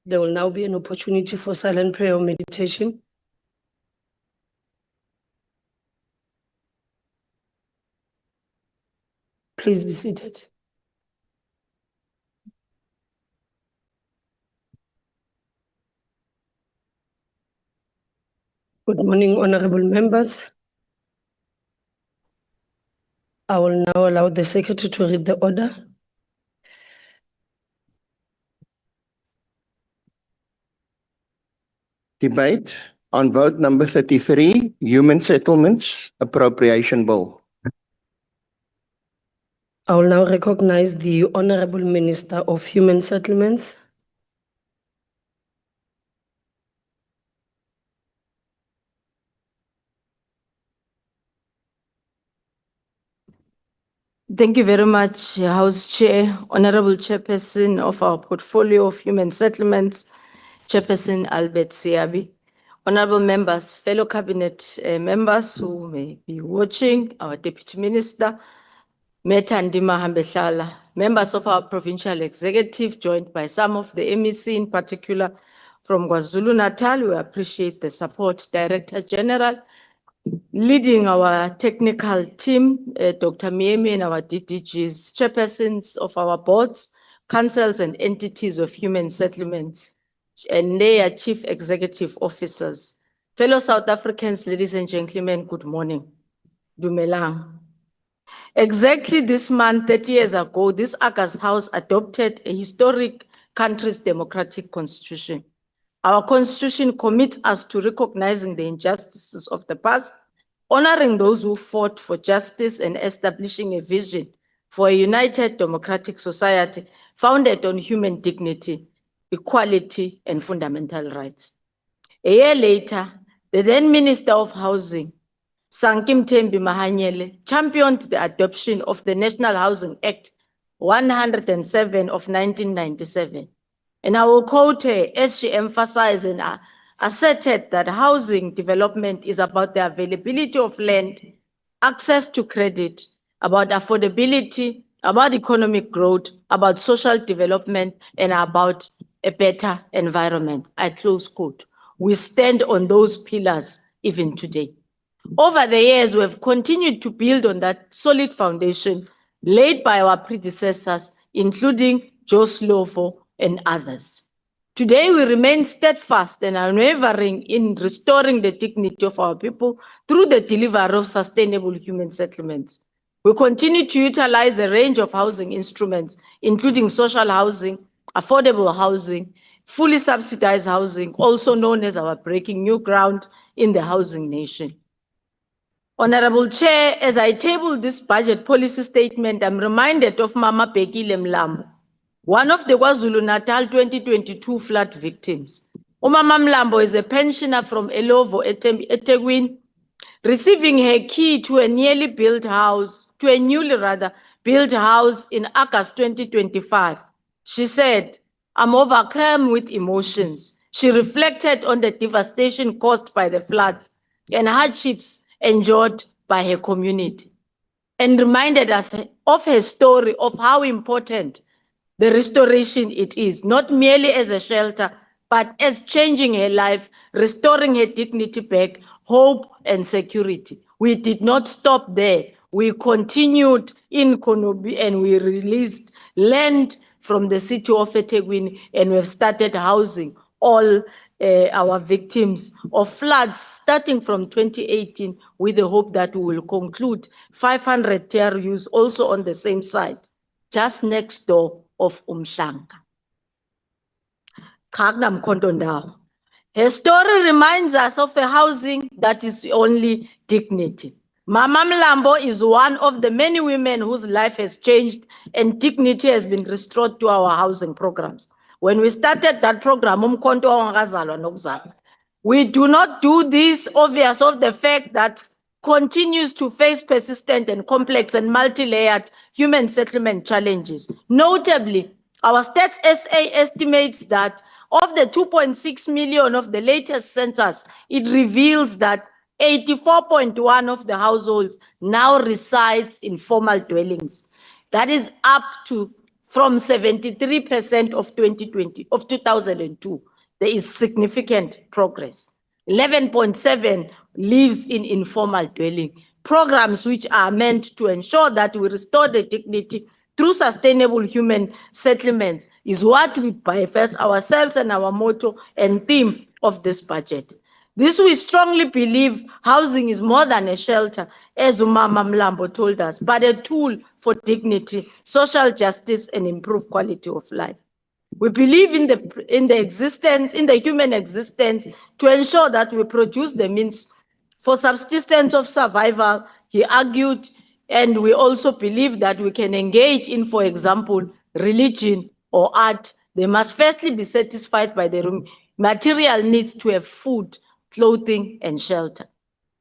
There will now be an opportunity for silent prayer or meditation. Please be seated. Good morning, honorable members. I will now allow the secretary to read the order. Debate on vote number 33, Human Settlements Appropriation Bill. I will now recognize the Honorable Minister of Human Settlements. Thank you very much, House Chair, Honorable Chairperson of our portfolio of human settlements, Chairperson Albert Siabi, honorable members, fellow cabinet members who may be watching, our Deputy Minister, Meta Ndima Hambeshala, members of our provincial executive, joined by some of the MEC in particular from KwaZulu-Natal. We appreciate the support, Director General, leading our technical team, Dr. Miemi and our DDGs, chairpersons of our boards, councils and entities of human settlements, and their chief executive officers. Fellow South Africans, ladies and gentlemen, good morning. Dumelang. Exactly this month, 30 years ago, this August House adopted a historic country's democratic constitution. Our constitution commits us to recognizing the injustices of the past, honoring those who fought for justice and establishing a vision for a united democratic society founded on human dignity, equality, and fundamental rights. A year later, the then Minister of Housing, Sankim Thembi Mahanyele, championed the adoption of the National Housing Act 107 of 1997. And I will quote her as she emphasized and asserted that housing development is about the availability of land, access to credit, about affordability, about economic growth, about social development, and about a better environment. I close quote. We stand on those pillars even today. Over the years, we have continued to build on that solid foundation laid by our predecessors, including Joe Slovo and others. Today, we remain steadfast and unwavering in restoring the dignity of our people through the delivery of sustainable human settlements. We continue to utilize a range of housing instruments, including social housing, affordable housing, fully subsidized housing, also known as our breaking new ground in the housing nation. Honorable Chair, as I table this budget policy statement, I'm reminded of Mama Bekile Mlambo, one of the KwaZulu-Natal 2022 flood victims. Umama Mlambo is a pensioner from Elovo, eThekwini, receiving her key to a newly built house in August 2025. She said, "I'm overcome with emotions." She reflected on the devastation caused by the floods and hardships endured by her community, and reminded us of her story of how important the restoration it is, not merely as a shelter, but as changing her life, restoring her dignity back, hope and security. We did not stop there. We continued in Konobi and we released land from the city of eThekwini, and we've started housing all our victims of floods starting from 2018, with the hope that we will conclude 500 TRUs also on the same site, just next door of Umhlanga. Kagnam Kontondao. Her story reminds us of a housing that is only dignity. Mama Mlambo is one of the many women whose life has changed and dignity has been restored to our housing programs. When we started that program, we do not do this obvious of the fact that continues to face persistent and complex and multi-layered human settlement challenges. Notably, our Stats SA estimates that of the 2.6 million of the latest census, it reveals that 84.1% of the households now resides in formal dwellings. That is up to from 73% of 2002. There is significant progress. 11.7 lives in informal dwelling. Programs which are meant to ensure that we restore the dignity through sustainable human settlements is what we manifest ourselves and our motto and theme of this budget. This we strongly believe housing is more than a shelter, as Umama Mlambo told us, but a tool for dignity, social justice, and improved quality of life. We believe in the human existence to ensure that we produce the means for subsistence of survival, he argued, and we also believe that we can engage in, for example, religion or art. They must firstly be satisfied by the material needs to have food, clothing, and shelter.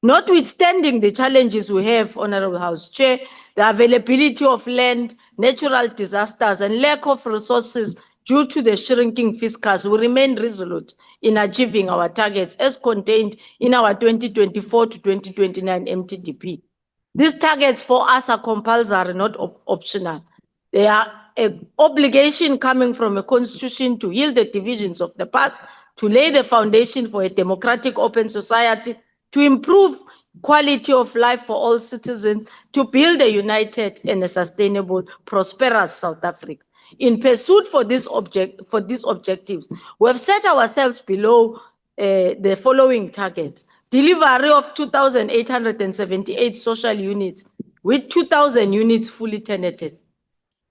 Notwithstanding the challenges we have, Honorable House Chair, the availability of land, natural disasters, and lack of resources due to the shrinking fiscus, we remain resolute in achieving our targets as contained in our 2024 to 2029 MTDP. These targets for us are compulsory, not optional. They are an obligation coming from a constitution to heal the divisions of the past, to lay the foundation for a democratic, open society, to improve quality of life for all citizens, to build a united and a sustainable, prosperous South Africa. In pursuit for these objectives, we have set ourselves below the following targets: delivery of 2,878 social units, with 2,000 units fully tenanted,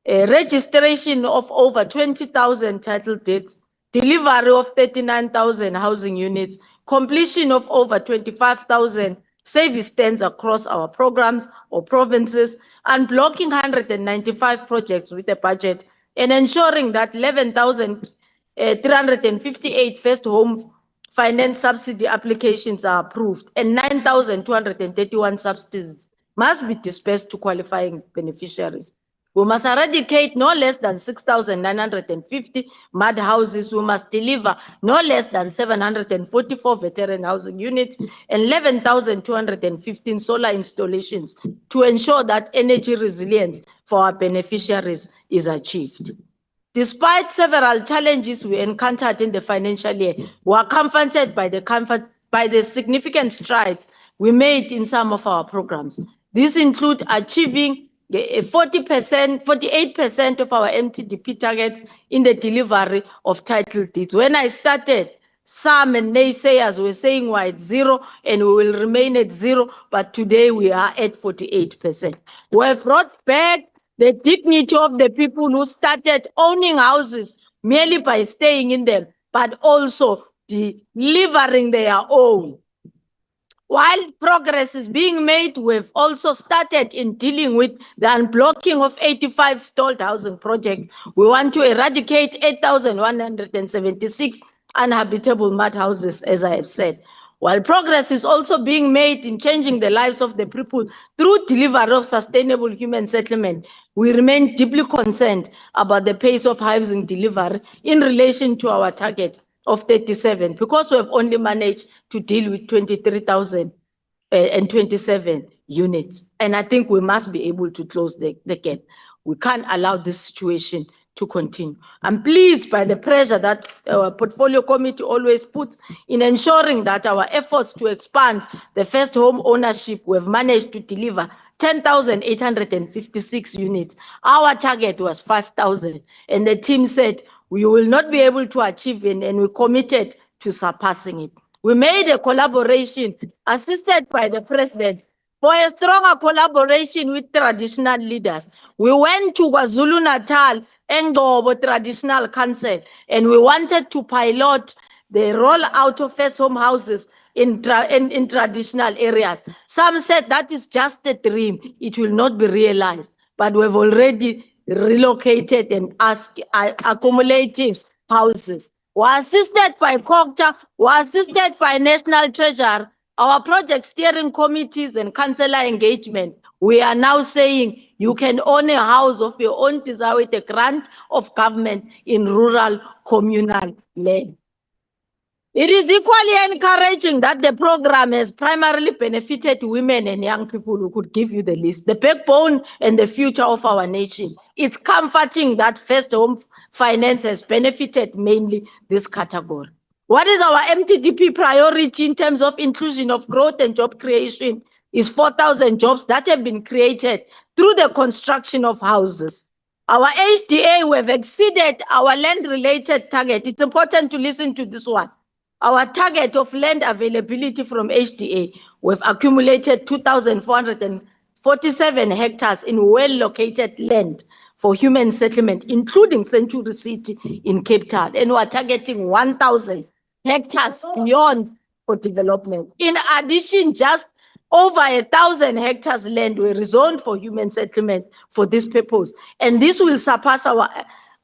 registration of over 20,000 title deeds, delivery of 39,000 housing units, completion of over 25,000 service stands across our programs or provinces, unblocking 195 projects with a budget, and ensuring that 11,358 first home finance subsidy applications are approved and 9,231 subsidies must be dispersed to qualifying beneficiaries. We must eradicate no less than 6,950 mud houses. We must deliver no less than 744 veteran housing units and 11,215 solar installations to ensure that energy resilience for our beneficiaries is achieved. Despite several challenges we encountered in the financial year, we are comforted by the significant strides we made in some of our programs. These include achieving 48% of our MTDP target in the delivery of title deeds. When I started, some naysayers were saying we're at 0 and we will remain at 0, but today we are at 48%. We have brought back the dignity of the people who started owning houses merely by staying in them, but also delivering their own. While progress is being made, we've also started in dealing with the unblocking of 85 stalled housing projects. We want to eradicate 8,176 uninhabitable mud houses, as I have said. While progress is also being made in changing the lives of the people through delivery of sustainable human settlement, we remain deeply concerned about the pace of housing delivery in relation to our target of 37, because we have only managed to deal with 23,027 units. And I think we must be able to close the gap. We can't allow this situation to continue. I'm pleased by the pressure that our portfolio committee always puts in ensuring that our efforts to expand the first home ownership, we've managed to deliver 10,856 units. Our target was 5,000, and the team said we will not be able to achieve it, and we committed to surpassing it. We made a collaboration assisted by the president for a stronger collaboration with traditional leaders. We went to KwaZulu-Natal and the Traditional Council, and we wanted to pilot the rollout of first home houses in traditional areas. Some said that is just a dream, it will not be realized, but we've already relocated and accumulating houses. We're assisted by COGTA, we're assisted by National Treasury, our project steering committees and councillor engagement. We are now saying you can own a house of your own desire with a grant of government in rural communal land. It is equally encouraging that the program has primarily benefited women and young people who could give you the list, the backbone and the future of our nation. It's comforting that First Home Finance has benefited mainly this category. What is our MTDP priority in terms of inclusion of growth and job creation? Is 4,000 jobs that have been created through the construction of houses. Our HDA, we have exceeded our land-related target. It's important to listen to this one. Our target of land availability from HDA, we've accumulated 2,447 hectares in well-located land for human settlement, including Century City in Cape Town. And we're targeting 1,000 hectares beyond for development. In addition, just over 1,000 hectares land were rezoned for human settlement for this purpose. And this will surpass our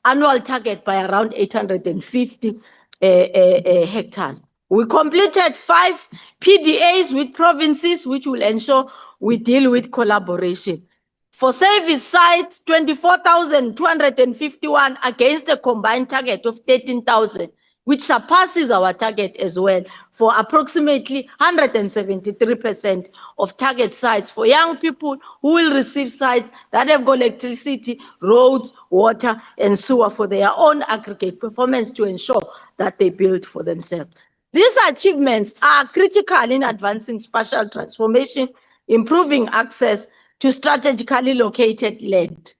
annual target by around 850 hectares. We completed 5 PDAs with provinces, which will ensure we deal with collaboration. For service sites, 24,251 against a combined target of 13,000, which surpasses our target as well, for approximately 173% of target sites for young people who will receive sites that have got electricity, roads, water, and sewer for their own aggregate performance to ensure that they build for themselves. These achievements are critical in advancing spatial transformation, improving access to strategically located land.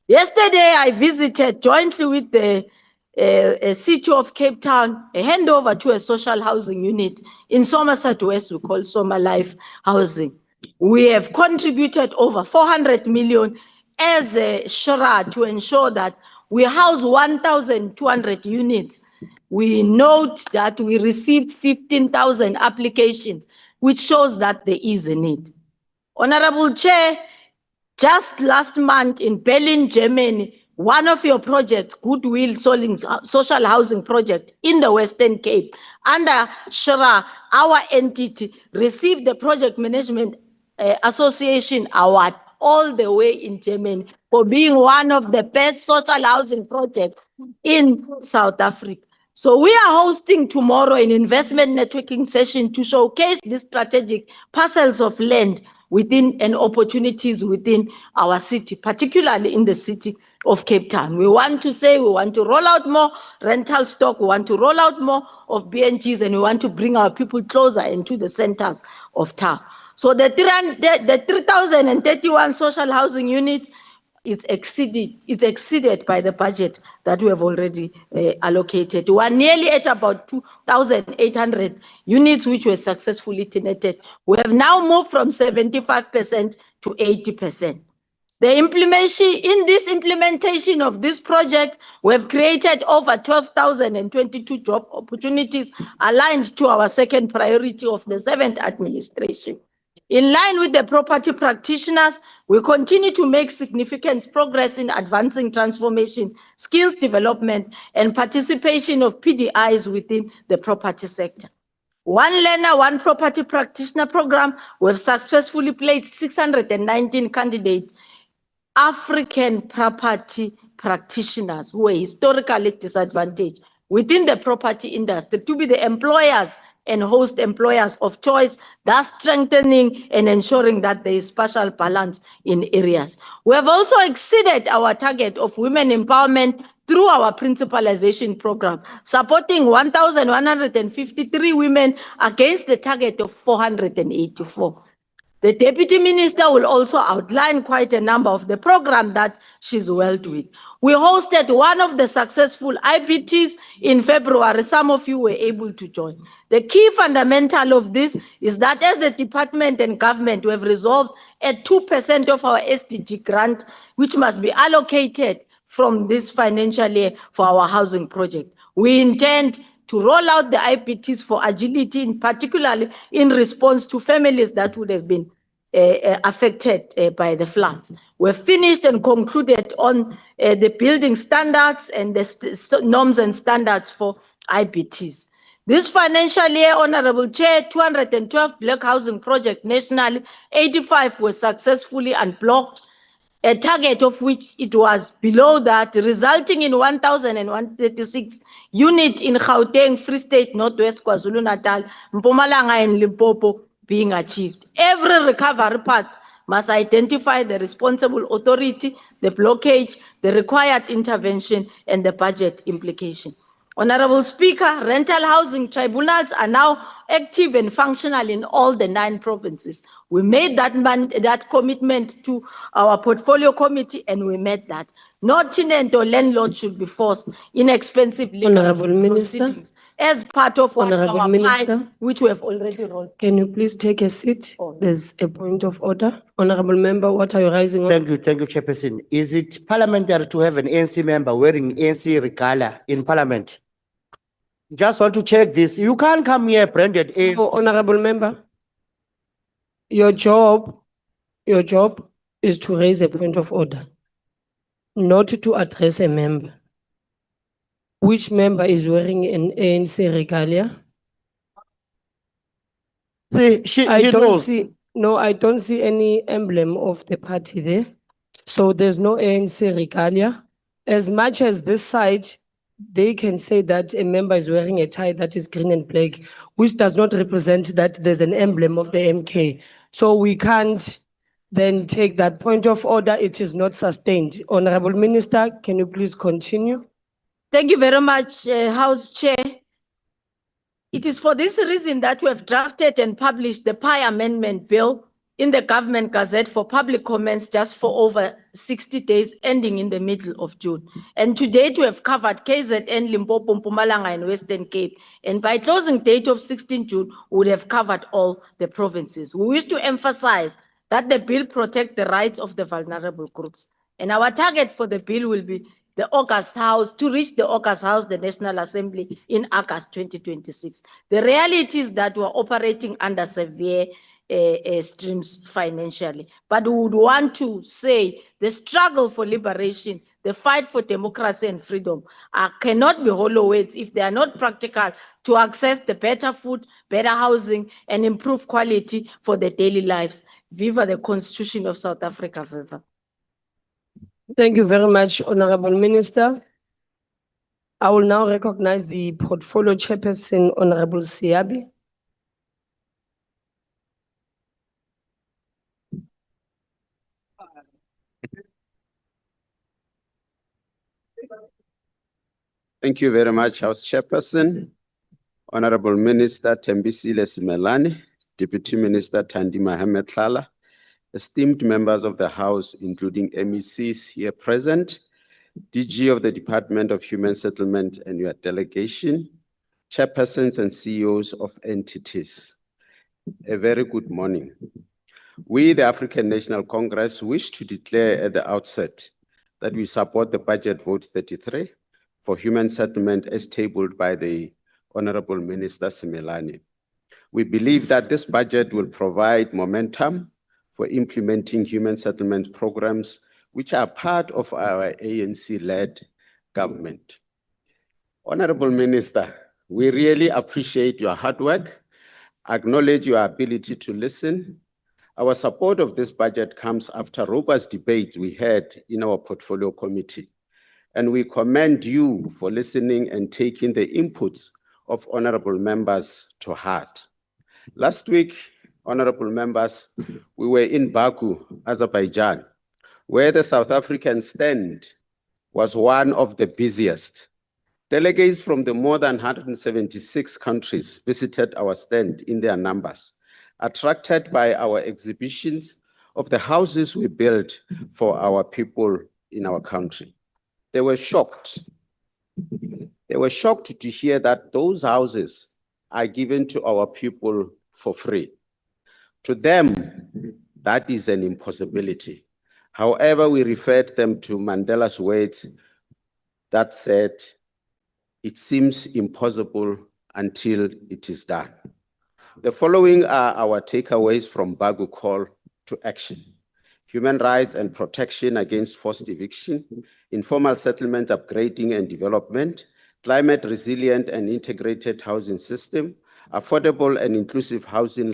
Yesterday, I visited jointly with the City of Cape Town a handover to a social housing unit in Somerset West, we call Soma Life Housing. We have contributed over 400 million as a SHRA to ensure that we house 1,200 units. We note that we received 15,000 applications, which shows that there is a need. Honorable Chair, just last month in Berlin, Germany, one of your projects, Goodwill Social Housing Project in the Western Cape, under SHRA, our entity, received the Project Management Association Award all the way in Germany for being one of the best social housing projects in South Africa. So we are hosting tomorrow an investment networking session to showcase the strategic parcels of land within and opportunities within our city, particularly in the city of Cape Town. We want to say we want to roll out more rental stock, we want to roll out more of BNGs, and we want to bring our people closer into the centers of town. So the 3,031 social housing units is exceeded by the budget that we have already allocated. We are nearly at about 2,800 units which were successfully tenanted. We have now moved from 75% to 80%. In this implementation of this project, we have created over 12,022 job opportunities aligned to our second priority of the 7th administration. In line with the property practitioners, we continue to make significant progress in advancing transformation, skills development, and participation of PDIs within the property sector. One learner, one property practitioner program, we have successfully placed 619 candidates, African property practitioners who are historically disadvantaged within the property industry to be the employers and host employers of choice, thus strengthening and ensuring that there is spatial balance in areas. We have also exceeded our target of women empowerment through our principalization program, supporting 1,153 women against the target of 484. The Deputy Minister will also outline quite a number of the program that she's worked with. We hosted one of the successful IPTs in February. Some of you were able to join. The key fundamental of this is that as the department and government, we have resolved at 2% of our SDG grant, which must be allocated from this financial year for our housing project. We intend to roll out the IPTs for agility, in particularly in response to families that would have been affected by the floods. We've finished and concluded on the building standards and the norms and standards for IPTs. This financial year, Honorable Chair, 212 black housing projects nationally, 85 were successfully unblocked. a target of which it was below that, resulting in 1,136 units in Gauteng, Free State, Northwest KwaZulu-Natal, Mpumalanga and Limpopo being achieved. Every recovery path must identify the responsible authority, the blockage, the required intervention, and the budget implication. Honorable Speaker, rental housing tribunals are now active and functional in all the 9 provinces. We made that commitment to our portfolio committee, and we met that. No tenant or landlord should be forced inexpensive legal Honorable Minister. proceedings as part of what Honorable our Minister. pie, which we have already rolled. Can you please take a seat? There's a point of order. Honorable member, what are you raising on? Thank you, Chairperson. Is it parliamentary to have an ANC member wearing ANC regalia in parliament? Just want to check this. You can't come here branded ANC. Oh, honorable member, your job is to raise a point of order, not to address a member. Which member is wearing an ANC regalia? See, she knows. I don't see any emblem of the party there. So there's no ANC regalia. As much as this side, they can say that a member is wearing a tie that is green and black, which does not represent that there's an emblem of the MK. So we can't then take that point of order. It is not sustained. Honorable Minister, can you please continue? Thank you very much, House Chair. It is for this reason that we have drafted and published the PI Amendment Bill in the Government Gazette for public comments just for over 60 days, ending in the middle of June. And to date, we have covered KZN, Limpopo, Mpumalanga, and Western Cape. And by closing date of 16 June, we would have covered all the provinces. We wish to emphasize that the bill protects the rights of the vulnerable groups. And our target for the bill will be the August House, to reach the August House, the National Assembly, in August 2026. The reality is that we're operating under severe streams financially. But we would want to say the struggle for liberation, the fight for democracy and freedom cannot be hollow words if they are not practical to access the better food, better housing, and improve quality for the daily lives. Viva the Constitution of South Africa, viva. Thank you very much, Honorable Minister. I will now recognize the portfolio chairperson, Honorable Siabi. Thank you very much, House Chairperson, Honorable Minister Thembisile Simelane, Deputy Minister Thandi Mohamed Tlala, esteemed members of the House, including MECs here present, DG of the Department of Human Settlement and your delegation, chairpersons and CEOs of entities. A very good morning. We, the African National Congress, wish to declare at the outset that we support the Budget Vote 33 for human settlement as tabled by the Honorable Minister Simelane. We believe that this budget will provide momentum for implementing human settlement programs, which are part of our ANC-led government. Honorable Minister, we really appreciate your hard work, acknowledge your ability to listen. Our support of this budget comes after robust debate we had in our portfolio committee, and we commend you for listening and taking the inputs of honorable members to heart. Last week, honorable members, we were in Baku, Azerbaijan, where the South African stand was one of the busiest. Delegates from the more than 176 countries visited our stand in their numbers, attracted by our exhibitions of the houses we built for our people in our country. They were shocked. They were shocked to hear that those houses are given to our people for free. To them, that is an impossibility. However, we referred them to Mandela's words that said, it seems impossible until it is done. The following are our takeaways from Bagu Call to Action: human rights and protection against forced eviction, informal settlement upgrading and development, climate resilient and integrated housing system, affordable and inclusive housing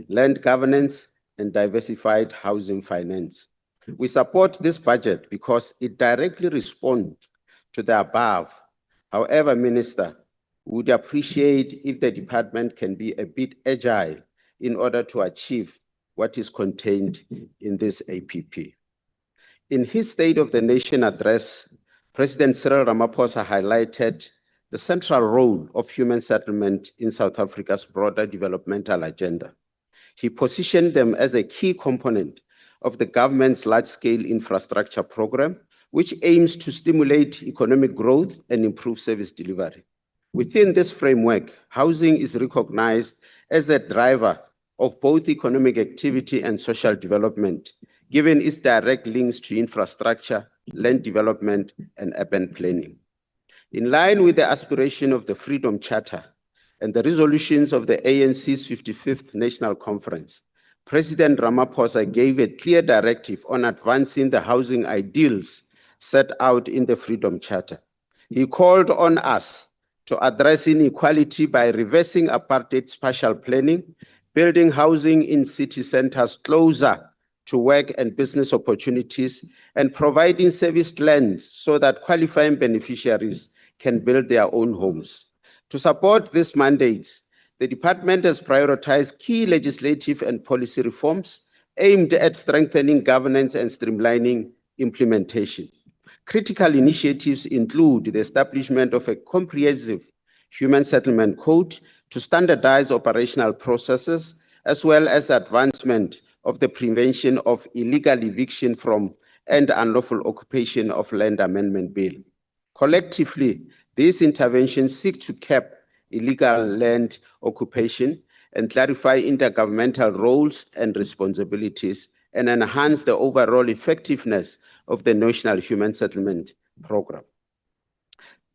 land governance, and diversified housing finance. We support this budget because it directly responds to the above. However, Minister, we would appreciate if the department can be a bit agile in order to achieve what is contained in this APP. In his State of the Nation address, President Cyril Ramaphosa highlighted the central role of human settlement in South Africa's broader developmental agenda. He positioned them as a key component of the government's large-scale infrastructure program, which aims to stimulate economic growth and improve service delivery. Within this framework, housing is recognized as a driver of both economic activity and social development, given its direct links to infrastructure, land development, and urban planning. In line with the aspiration of the Freedom Charter and the resolutions of the ANC's 55th National Conference, President Ramaphosa gave a clear directive on advancing the housing ideals set out in the Freedom Charter. He called on us to address inequality by reversing apartheid spatial planning, building housing in city centers closer to work and business opportunities, and providing serviced lands so that qualifying beneficiaries can build their own homes. To support these mandates, the department has prioritized key legislative and policy reforms aimed at strengthening governance and streamlining implementation. Critical initiatives include the establishment of a comprehensive human settlement code to standardize operational processes, as well as advancement of the prevention of illegal eviction from and unlawful occupation of land amendment bill. Collectively, these interventions seek to cap illegal land occupation and clarify intergovernmental roles and responsibilities and enhance the overall effectiveness of the National Human Settlement Program.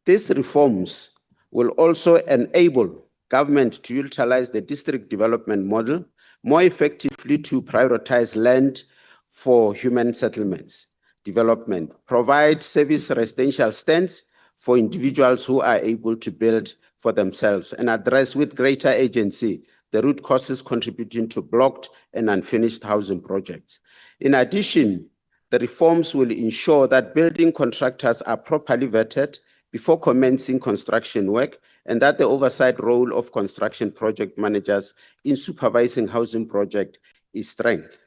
These reforms will also enable government to utilize the district development model more effectively to prioritize land for human settlements development, provide service residential stands for individuals who are able to build for themselves, and address with greater agency the root causes contributing to blocked and unfinished housing projects. In addition, the reforms will ensure that building contractors are properly vetted before commencing construction work, and that the oversight role of construction project managers in supervising housing projects is strengthened.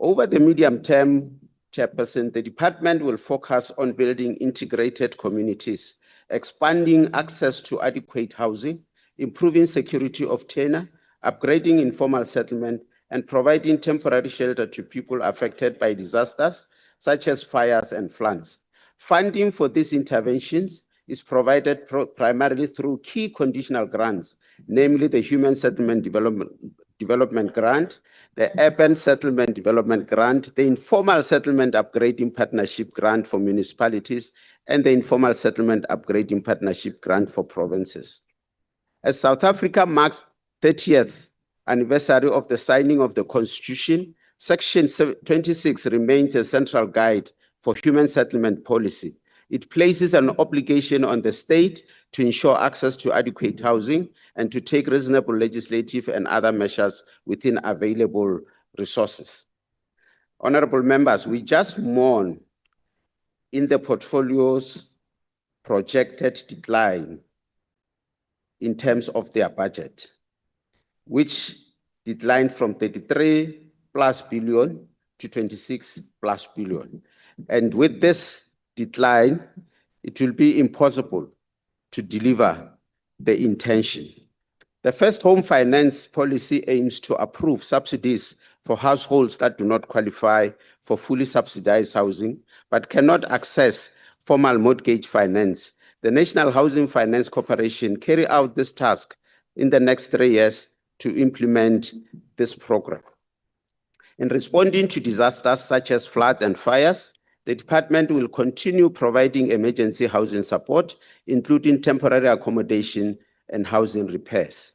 Over the medium term, Chairperson, the department will focus on building integrated communities, expanding access to adequate housing, improving security of tenure, upgrading informal settlement, and providing temporary shelter to people affected by disasters such as fires and floods. Funding for these interventions is provided primarily through key conditional grants, namely the Human Settlement Development Grant, the Urban Settlement Development Grant, the Informal Settlement Upgrading Partnership Grant for municipalities, and the Informal Settlement Upgrading Partnership Grant for provinces. As South Africa marks 30th anniversary of the signing of the Constitution, Section 26 remains a central guide for human settlement policy. It places an obligation on the state to ensure access to adequate housing and to take reasonable legislative and other measures within available resources. Honorable members, we just mourn in the portfolio's projected decline in terms of their budget, which declined from 33+ billion to 26+ billion. And with this decline, it will be impossible to deliver the intention. The first home finance policy aims to approve subsidies for households that do not qualify for fully subsidized housing, but cannot access formal mortgage finance. The National Housing Finance Corporation carry out this task in the next 3 years to implement this program. In responding to disasters such as floods and fires, the department will continue providing emergency housing support, including temporary accommodation and housing repairs.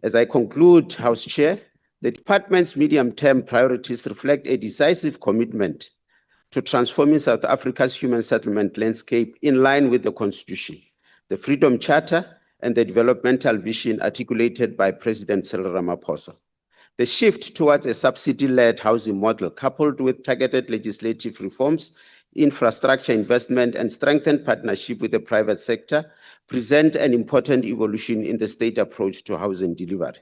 As I conclude, House Chair, the department's medium-term priorities reflect a decisive commitment to transforming South Africa's human settlement landscape in line with the Constitution, the Freedom Charter, and the developmental vision articulated by President Cyril Ramaphosa. The shift towards a subsidy-led housing model, coupled with targeted legislative reforms, infrastructure investment, and strengthened partnership with the private sector, present an important evolution in the state approach to housing delivery.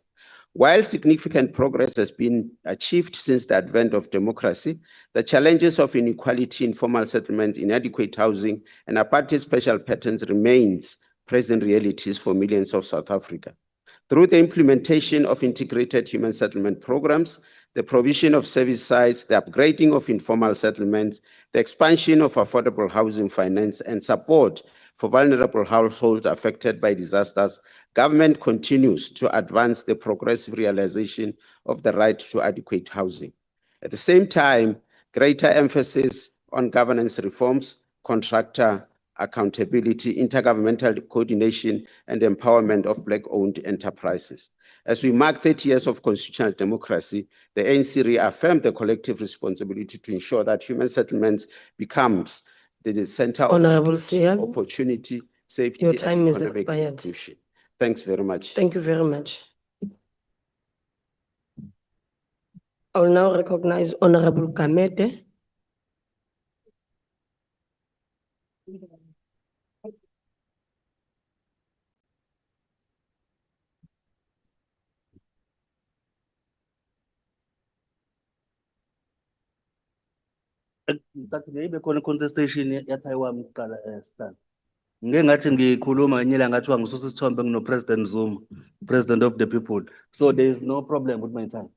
While significant progress has been achieved since the advent of democracy, the challenges of inequality, informal settlement, inadequate housing, and apartheid special patterns remains present realities for millions of South Africa. Through the implementation of integrated human settlement programs, the provision of service sites, the upgrading of informal settlements, the expansion of affordable housing finance, and support for vulnerable households affected by disasters, government continues to advance the progressive realization of the right to adequate housing. At the same time, greater emphasis on governance reforms, contractor accountability, intergovernmental coordination, and empowerment of Black-owned enterprises. As we mark 30 years of constitutional democracy, the ANC reaffirmed the collective responsibility to ensure that human settlements becomes the center of Honorable Siyabi, opportunity, safety, your time and is economic expired. inclusion. Thanks very much. Thank you very much. I will now recognize Honorable Kamete. Ibe khona contestation yathaywa mqala Stan. Ngeke ngathi ngikhuluma nyela ngathiwa ngisusa isithombe ngino President Zuma, President of the people. So there is no problem with my time.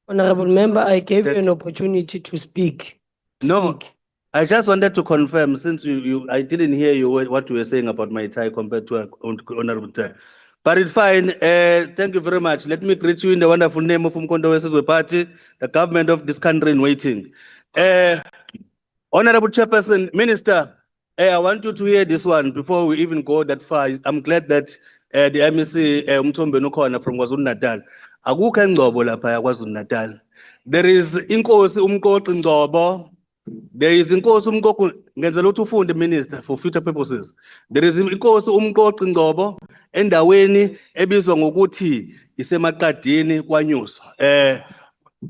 Honorable member, I gave you an opportunity to speak. No, Speak. I just wanted to confirm since I didn't hear you what you were saying about my tie compared to honorable tie. But it's fine. Thank you very much. Let me greet you in the wonderful name of Umkhonto Wesizwe Party, the government of this country in waiting. Honorable Chairperson, Minister, I want you to hear this one before we even go that far. I'm glad that the MEC Umthombe Nukhona from KwaZulu-Natal. Akukho engcobo lapha KwaZulu-Natal. There is inkosi umqoqi Ngcobo. There is inkosi umqoqi ngenzela ukuthi ufunde minister for future purposes. There is inkosi umqoqi Ngcobo endaweni ebizwa ngokuthi isemaqadini kwaNyusa.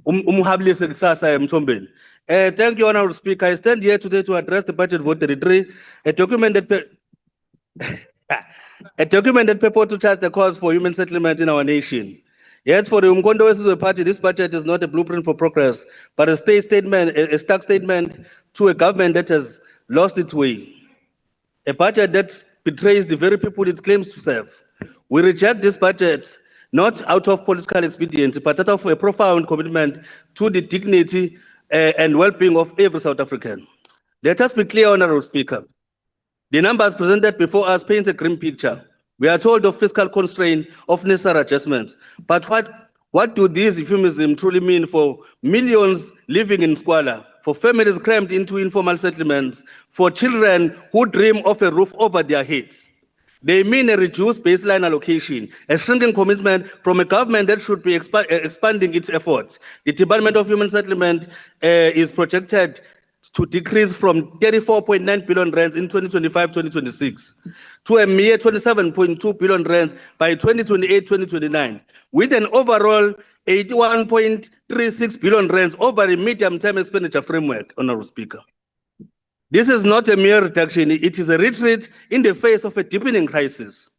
Umhabilise kusasa eMthombeni. Thank you, Honorable Speaker. I stand here today to address the budget vote 33, a document that purports to chart the cause for human settlement in our nation. Yet for the Umkhonto Wesizwe Party, this budget is not a blueprint for progress, but a stark statement to a government that has lost its way. A budget that betrays the very people it claims to serve. We reject this budget not out of political expediency, but out of a profound commitment to the dignity and well-being of every South African. Let us be clear, Honorable Speaker. The numbers presented before us paint a grim picture. We are told of fiscal constraint, of necessary adjustments. But what do these euphemisms truly mean for millions living in squalor, for families crammed into informal settlements, for children who dream of a roof over their heads? They mean a reduced baseline allocation, a shrinking commitment from a government that should be expanding its efforts. The Department of Human Settlement is projected to decrease from 34.9 billion rands in 2025-2026 to a mere 27.2 billion rands by 2028-2029, with an overall 81.36 billion rands over a medium-term expenditure framework, Honorable Speaker. This is not a mere reduction, it is a retreat in the face of a deepening crisis.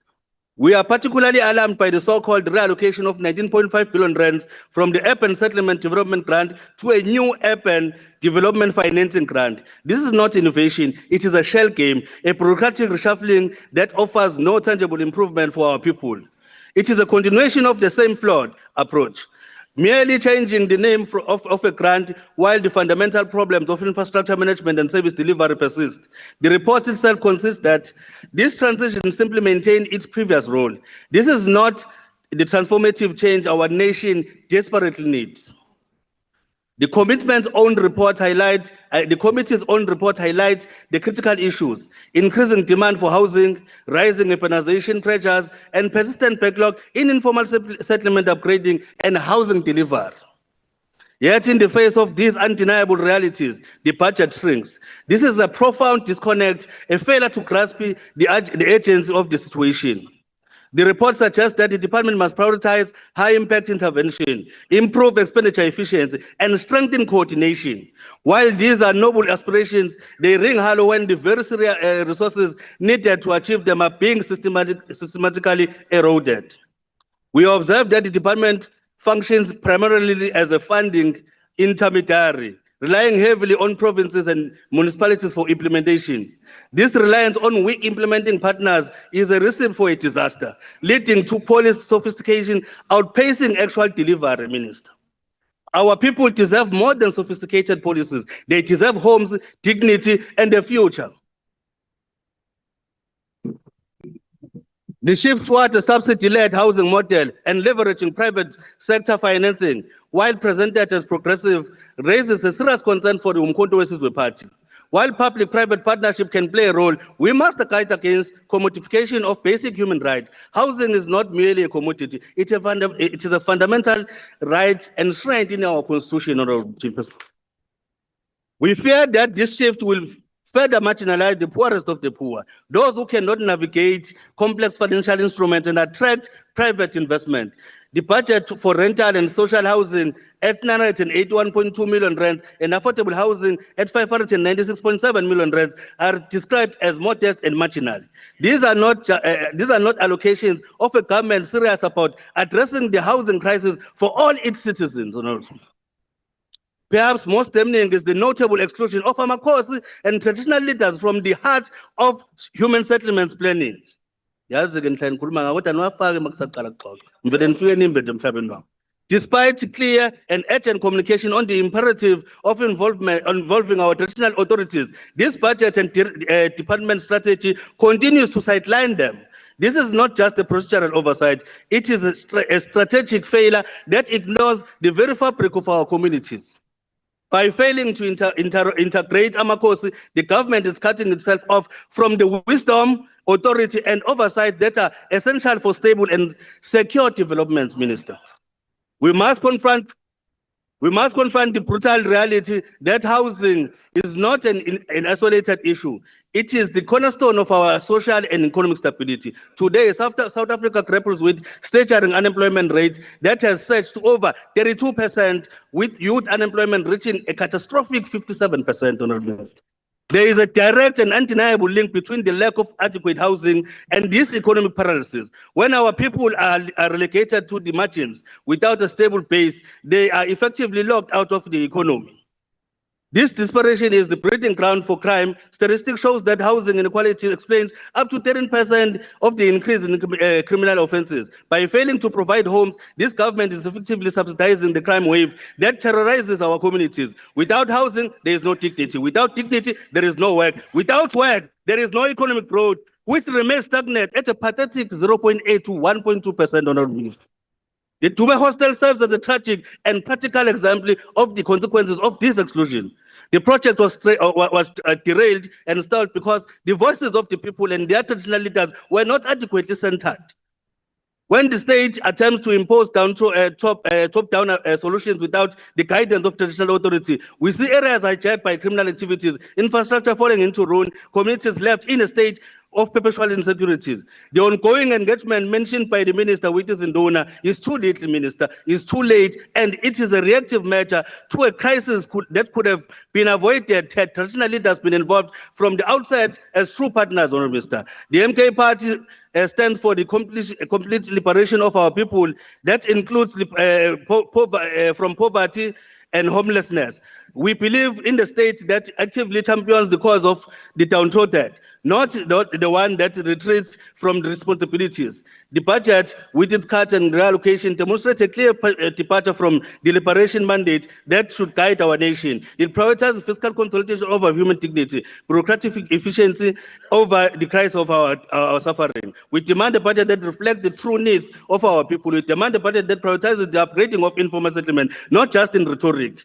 We are particularly alarmed by the so-called reallocation of 19.5 billion rands from the Urban Settlement Development Grant to a new Urban Development Financing Grant. This is not innovation, it is a shell game, a bureaucratic reshuffling that offers no tangible improvement for our people. It is a continuation of the same flawed approach, merely changing the name of a grant while the fundamental problems of infrastructure management and service delivery persist. The report itself consists that this transition simply maintains its previous role. This is not the transformative change our nation desperately needs. The committee's own report highlights the critical issues: increasing demand for housing, rising urbanization pressures, and persistent backlog in informal settlement upgrading and housing delivery. Yet in the face of these undeniable realities, the budget shrinks. This is a profound disconnect, a failure to grasp the urgency of the situation. The report suggests that the department must prioritize high-impact intervention, improve expenditure efficiency, and strengthen coordination. While these are noble aspirations, they ring hollow when the very resources needed to achieve them are being systematically eroded. We observe that the department functions primarily as a funding intermediary, relying heavily on provinces and municipalities for implementation. This reliance on weak implementing partners is a recipe for a disaster, leading to policy sophistication outpacing actual delivery, Minister. Our people deserve more than sophisticated policies. They deserve homes, dignity, and a future. The shift toward a subsidy-led housing model and leveraging private sector financing, while presented as progressive, raises a serious concern for the Umkhonto weSizwe Party. While public-private partnership can play a role, we must guide against commodification of basic human rights. Housing is not merely a commodity, it is a fundamental right enshrined in our constitution. We fear that this shift will further marginalize the poorest of the poor, those who cannot navigate complex financial instruments and attract private investment. The budget for rental and social housing at 981.2 million rands and affordable housing at 596.7 million rands are described as modest and marginal. These are not allocations of a government serious about addressing the housing crisis for all its citizens. Perhaps most damning is the notable exclusion of Amakosi and traditional leaders from the heart of human settlements planning. Despite clear and urgent communication on the imperative of involving our traditional authorities, this budget and department strategy continues to sideline them. This is not just a procedural oversight, it is a strategic failure that ignores the very fabric of our communities. By failing to integrate Amakosi, the government is cutting itself off from the wisdom, authority, and oversight that are essential for stable and secure development, Minister. We must confront the brutal reality that housing is not an isolated issue. It is the cornerstone of our social and economic stability. Today, South Africa grapples with staggering unemployment rates that has surged to over 32%, with youth unemployment reaching a catastrophic 57%, Honorable Minister. There is a direct and undeniable link between the lack of adequate housing and this economic paralysis. When our people are relegated to the margins without a stable base, they are effectively locked out of the economy. This desperation is the breeding ground for crime. Statistics shows that housing inequality explains up to 13% of the increase in criminal offenses. By failing to provide homes, this government is effectively subsidizing the crime wave that terrorizes our communities. Without housing, there is no dignity. Without dignity, there is no work. Without work, there is no economic growth, which remains stagnant at a pathetic 0.8 to 1.2% on our ministry. The Dube hostel serves as a tragic and practical example of the consequences of this exclusion. The project was derailed and stalled because the voices of the people and their traditional leaders were not adequately centered. When the state attempts to impose top-down solutions without the guidance of traditional authority, we see areas hijacked by criminal activities, infrastructure falling into ruin, communities left in a state of perpetual insecurities. The ongoing engagement mentioned by the minister with his Indona is too little, Minister, is too late, and it is a reactive measure to a crisis that could have been avoided had traditional leaders been involved from the outset as true partners, Honorable Minister. The MK Party stands for the complete liberation of our people. That includes from poverty and homelessness. We believe in the state that actively champions the cause of the downtrodden, not the one that retreats from the responsibilities. The budget, with its cuts and reallocation, demonstrates a clear departure from the liberation mandate that should guide our nation. It prioritizes fiscal consolidation over human dignity, bureaucratic efficiency over the cries of our suffering. We demand a budget that reflects the true needs of our people. We demand a budget that prioritizes the upgrading of informal settlement, not just in rhetoric,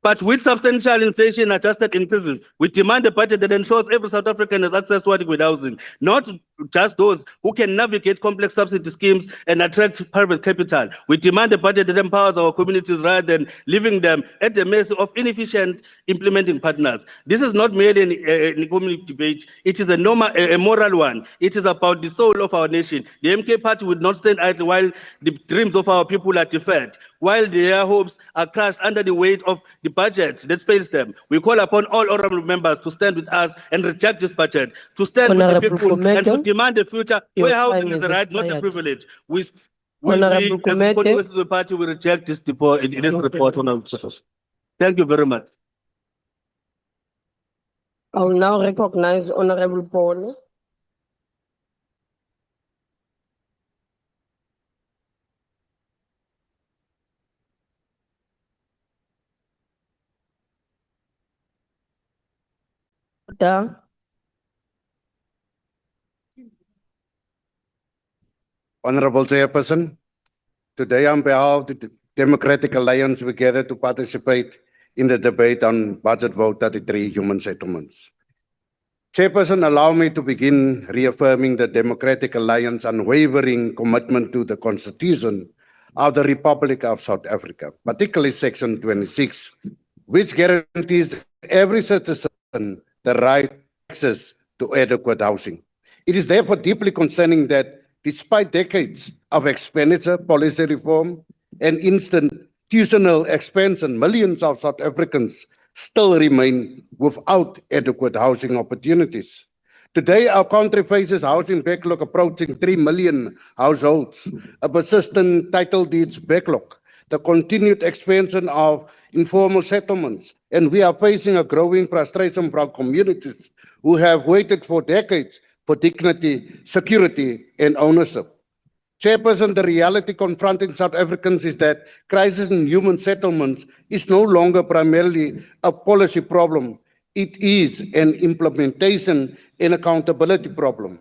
but with substantial inflation-adjusted increases. We demand a budget that ensures every South African has access to adequate housing, not just those who can navigate complex subsidy schemes and attract private capital. We demand a budget that empowers our communities rather than leaving them at the mercy of inefficient implementing partners. This is not merely an economic debate, it is a moral one. It is about the soul of our nation. The MK party would not stand idle while the dreams of our people are deferred, while their hopes are crushed under the weight of the budget that fails them. We call upon all honorable members to stand with us and reject this budget, to stand with the Honorable people and to Gumede, demand a future your where housing time is a is right, not a expired. privilege. We Honorable as Gumede. Congress Party, we reject this report, Honorable Chair. Thank you very much. I will now recognize Honorable Paul. Da. Honorable Chairperson, today on behalf of the Democratic Alliance, we gather to participate in the debate on Budget Vote 33 Human Settlements. Chairperson, allow me to begin reaffirming the Democratic Alliance's unwavering commitment to the Constitution of the Republic of South Africa, particularly Section 26, which guarantees every citizen the right to access to adequate housing. It is therefore deeply concerning that despite decades of expenditure, policy reform, and institutional expansion, millions of South Africans still remain without adequate housing opportunities. Today, our country faces housing backlog approaching 3 million households, a persistent title deeds backlog, the continued expansion of informal settlements, and we are facing a growing frustration from communities who have waited for decades for dignity, security, and ownership. Chairperson, the reality confronting South Africans is that crisis in human settlements is no longer primarily a policy problem. It is an implementation and accountability problem.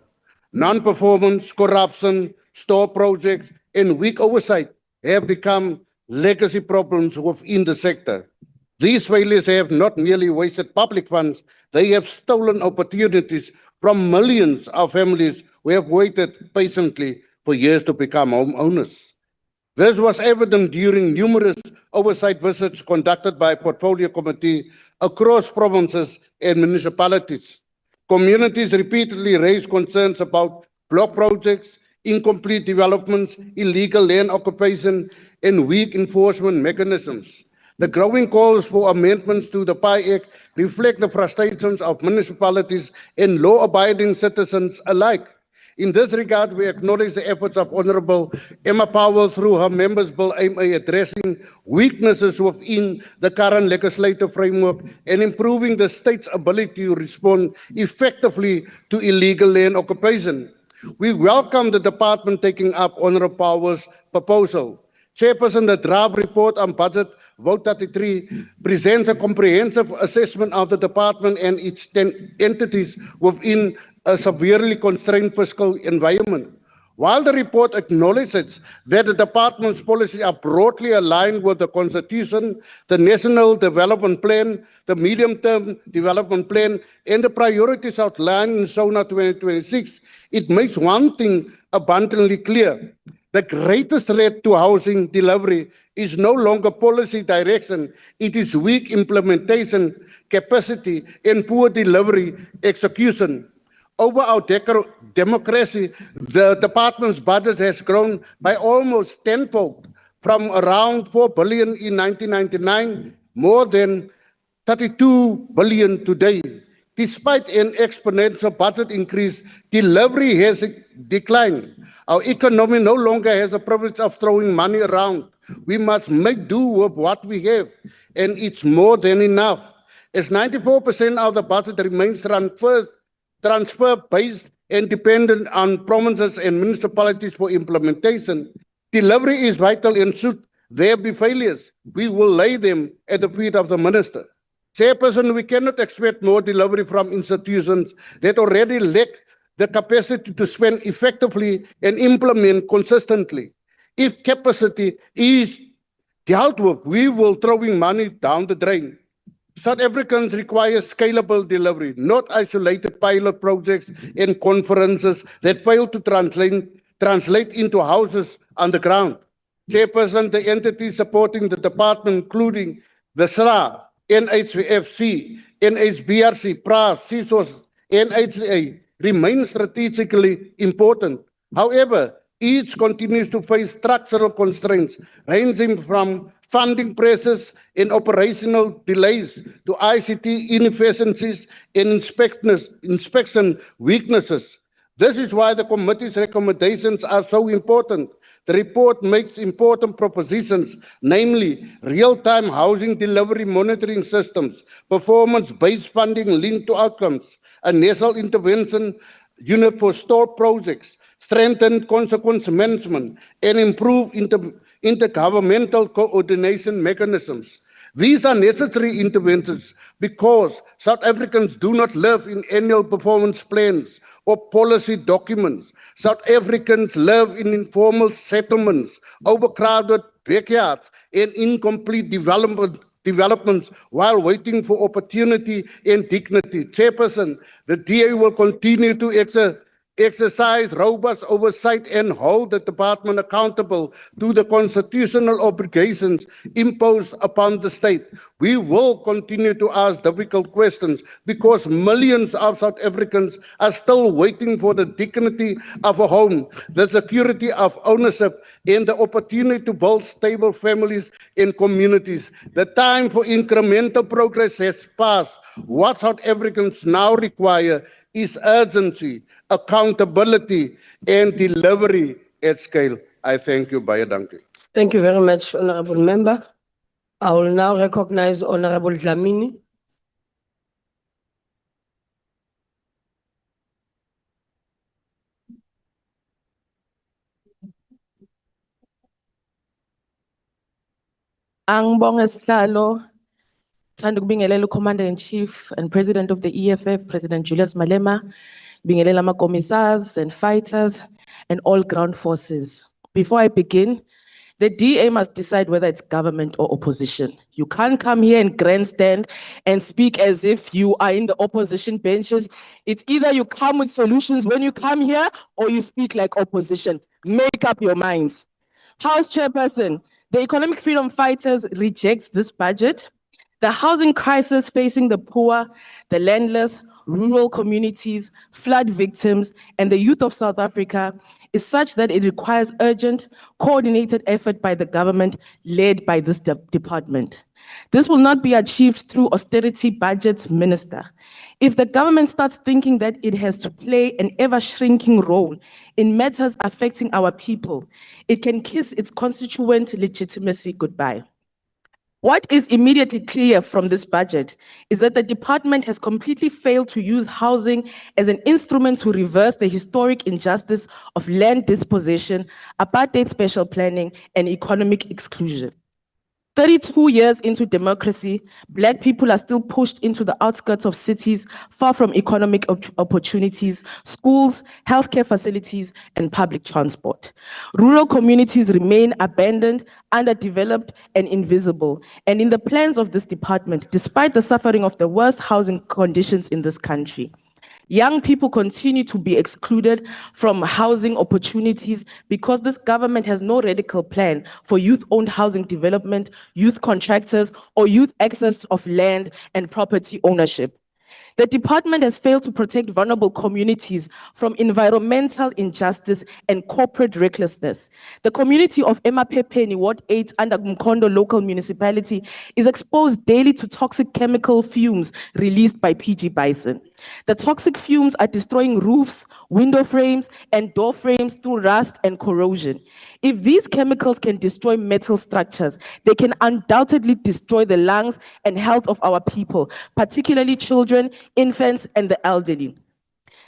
Non-performance, corruption, stalled projects, and weak oversight have become legacy problems within the sector. These failures have not merely wasted public funds, they have stolen opportunities from millions of families who have waited patiently for years to become homeowners. This was evident during numerous oversight visits conducted by a portfolio committee across provinces and municipalities. Communities repeatedly raised concerns about block projects, incomplete developments, illegal land occupation, and weak enforcement mechanisms. The growing calls for amendments to the PI Act reflect the frustrations of municipalities and law-abiding citizens alike. In this regard, we acknowledge the efforts of Honorable Emma Powell through her members' bill aimed at addressing weaknesses within the current legislative framework and improving the state's ability to respond effectively to illegal land occupation. We welcome the department taking up Honorable Powell's proposal. Chairperson, the draft report on Budget Vote 33 presents a comprehensive assessment of the department and its 10 entities within a severely constrained fiscal environment. While the report acknowledges that the department's policies are broadly aligned with the Constitution, the National Development Plan, the Medium-Term Development Plan, and the priorities outlined in SONA 2026, it makes one thing abundantly clear. The greatest threat to housing delivery is no longer policy direction, it is weak implementation capacity and poor delivery execution. Over our democracy, the department's budget has grown by almost tenfold, from around 4 billion in 1999, more than 32 billion today. Despite an exponential budget increase, delivery has declined. Our economy no longer has a privilege of throwing money around. We must make do with what we have, and it's more than enough. As 94% of the budget remains transfer-based and dependent on provinces and municipalities for implementation, delivery is vital, and should there be failures, we will lay them at the feet of the minister. Chairperson, we cannot expect more delivery from institutions that already lack the capacity to spend effectively and implement consistently. If capacity is dealt with, we will throwing money down the drain. South Africans require scalable delivery, not isolated pilot projects and conferences that fail to translate into houses on the ground. Chairperson, the entities supporting the department, including the SRA, NHVFC, NHBRC, PRAS, CISOS, NHA, remain strategically important. However, each continues to face structural constraints, ranging from funding pressures and operational delays to ICT inefficiencies and inspection weaknesses. This is why the committee's recommendations are so important. The report makes important propositions, namely real-time housing delivery monitoring systems, performance-based funding linked to outcomes, a nasal intervention unit for store projects, strengthen consequence management, and improve intergovernmental coordination mechanisms. These are necessary interventions because South Africans do not live in annual performance plans or policy documents. South Africans live in informal settlements, overcrowded backyards, and incomplete developments while waiting for opportunity and dignity. Chairperson, the DA will continue to exercise robust oversight and hold the department accountable to the constitutional obligations imposed upon the state. We will continue to ask difficult questions because millions of South Africans are still waiting for the dignity of a home, the security of ownership, and the opportunity to build stable families and communities. The time for incremental progress has passed. What South Africans now require is urgency, accountability, and delivery at scale. I thank you, baie dankie. Thank you very much, Honorable Member. I will now recognize Honorable Dlamini. Angbonge Sihlalo, thanda ukubingelela uCommander-in-Chief and President of the EFF, President Julius Malema, bingelela ama-commissars and fighters and all ground forces. Before I begin, the DA must decide whether it's government or opposition. You can't come here and grandstand and speak as if you are in the opposition benches. It's either you come with solutions when you come here or you speak like opposition. Make up your minds. House Chairperson, the Economic Freedom Fighters rejects this budget. The housing crisis facing the poor, the landless, rural communities, flood victims, and the youth of South Africa is such that it requires urgent, coordinated effort by the government led by this department. This will not be achieved through austerity budgets, Minister. If the government starts thinking that it has to play an ever-shrinking role in matters affecting our people, it can kiss its constituent legitimacy goodbye. What is immediately clear from this budget is that the department has completely failed to use housing as an instrument to reverse the historic injustice of land dispossession, apartheid special planning, and economic exclusion. 32 years into democracy, Black people are still pushed into the outskirts of cities, far from economic opportunities, schools, healthcare facilities, and public transport. Rural communities remain abandoned, underdeveloped, and invisible. And in the plans of this department, despite the suffering of the worst housing conditions in this country, young people continue to be excluded from housing opportunities because this government has no radical plan for youth-owned housing development, youth contractors, or youth access of land and property ownership. The department has failed to protect vulnerable communities from environmental injustice and corporate recklessness. The community of Emaphepeni, Ward 8 under Mkondo local municipality is exposed daily to toxic chemical fumes released by PG Bison. The toxic fumes are destroying roofs, window frames, and door frames through rust and corrosion. If these chemicals can destroy metal structures, they can undoubtedly destroy the lungs and health of our people, particularly children, infants, and the elderly.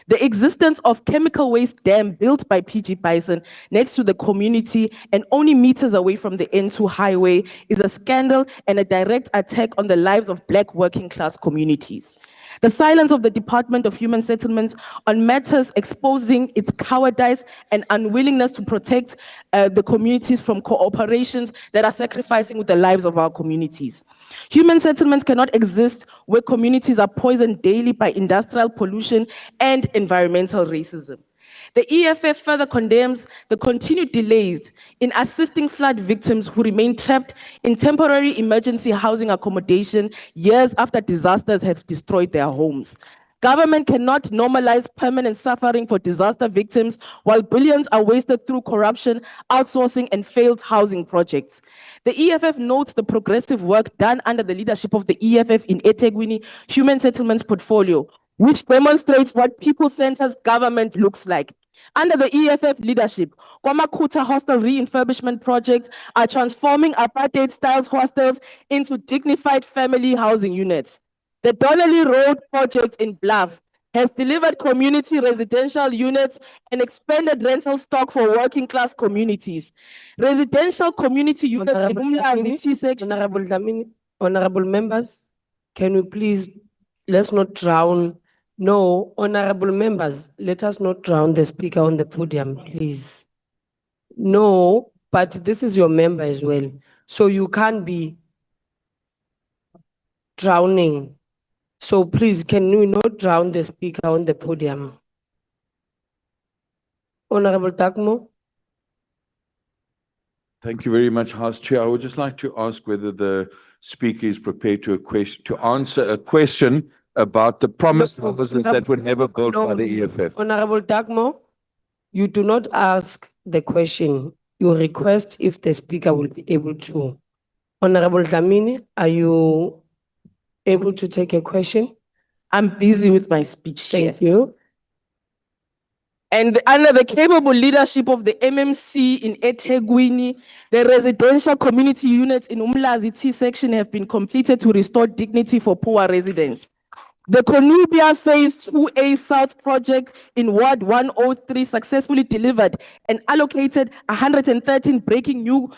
The existence of chemical waste dam built by PG Bison next to the community and only meters away from the N2 highway is a scandal and a direct attack on the lives of Black working class communities. The silence of the Department of Human Settlements on matters exposing its cowardice and unwillingness to protect the communities from cooperations that are sacrificing with the lives of our communities. Human settlements cannot exist where communities are poisoned daily by industrial pollution and environmental racism. The EFF further condemns the continued delays in assisting flood victims who remain trapped in temporary emergency housing accommodation years after disasters have destroyed their homes. Government cannot normalize permanent suffering for disaster victims while billions are wasted through corruption, outsourcing, and failed housing projects. The EFF notes the progressive work done under the leadership of the EFF in eThekwini Human Settlements portfolio, which demonstrates what people-centered government looks like. Under the EFF leadership, Kwamakuta hostel refurbishment projects are transforming apartheid-style hostels into dignified family housing units. The Donnelly Road project in Bluff has delivered community residential units and expanded rental stock for working-class communities. Residential community units in Umlazi T-section. Honorable members, can we please, let's not drown. No, honorable members, let us not drown the speaker on the podium, please. No, but this is your member as well. So you can't be drowning. So please, can we not drown the speaker on the podium? Honorable Takmo? Thank you very much, House Chair. I would just like to ask whether the speaker is prepared to answer a question about the promised houses that were never built by the EFF. Honorable Takmo, you do not ask the question. You request if the speaker will be able to. Honorable Dlamini, are you able to take a question? I'm busy with my speech. Thank you. And under the capable leadership of the MMC in eThekwini, the residential community units in Umlazi T-section have been completed to restore dignity for poor residents. The Conubia Phase 2A South project in Ward 103 successfully delivered and allocated 113 breaking new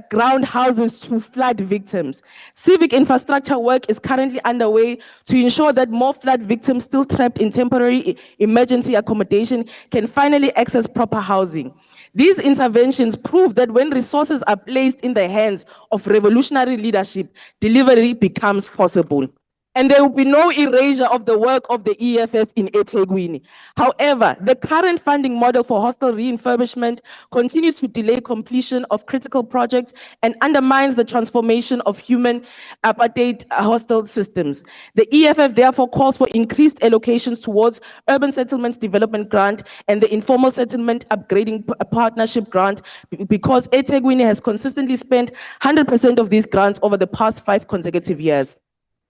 ground houses to flood victims. Civic infrastructure work is currently underway to ensure that more flood victims still trapped in temporary emergency accommodation can finally access proper housing. These interventions prove that when resources are placed in the hands of revolutionary leadership, delivery becomes possible. And there will be no erasure of the work of the EFF in eThekwini. However, the current funding model for hostel refurbishment continues to delay completion of critical projects and undermines the transformation of human apartheid hostel systems. The EFF therefore calls for increased allocations towards urban settlement development grant and the informal settlement upgrading partnership grant because eThekwini has consistently spent 100% of these grants over the past 5 consecutive years.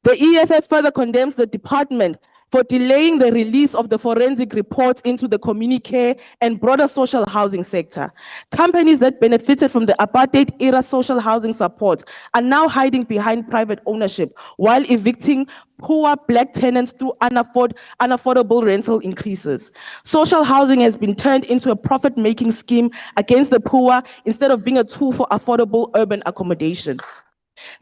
The EFF further condemns the department for delaying the release of the forensic reports into the communique and broader social housing sector. Companies that benefited from the apartheid-era social housing support are now hiding behind private ownership while evicting poor Black tenants through unaffordable rental increases. Social housing has been turned into a profit-making scheme against the poor instead of being a tool for affordable urban accommodation.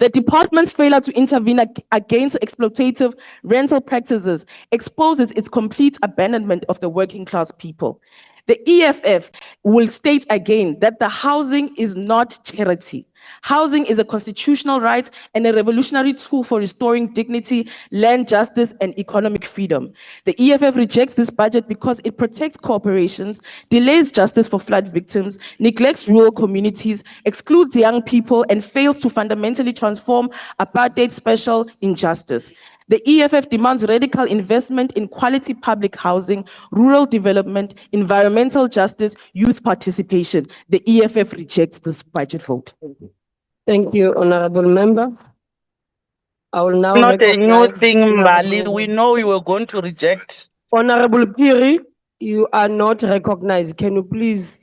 The department's failure to intervene against exploitative rental practices exposes its complete abandonment of the working class people. The EFF will state again that the housing is not charity. Housing is a constitutional right and a revolutionary tool for restoring dignity, land justice, and economic freedom. The EFF rejects this budget because it protects corporations, delays justice for flood victims, neglects rural communities, excludes young people, and fails to fundamentally transform apartheid special injustice. The EFF demands radical investment in quality public housing, rural development, environmental justice, youth participation. The EFF rejects this budget vote. Thank you, honorable member. I will now It's not a new recognize thing, Mbali. Honorable- We know you were going to reject. Honorable Piri, you are not recognized. Can you please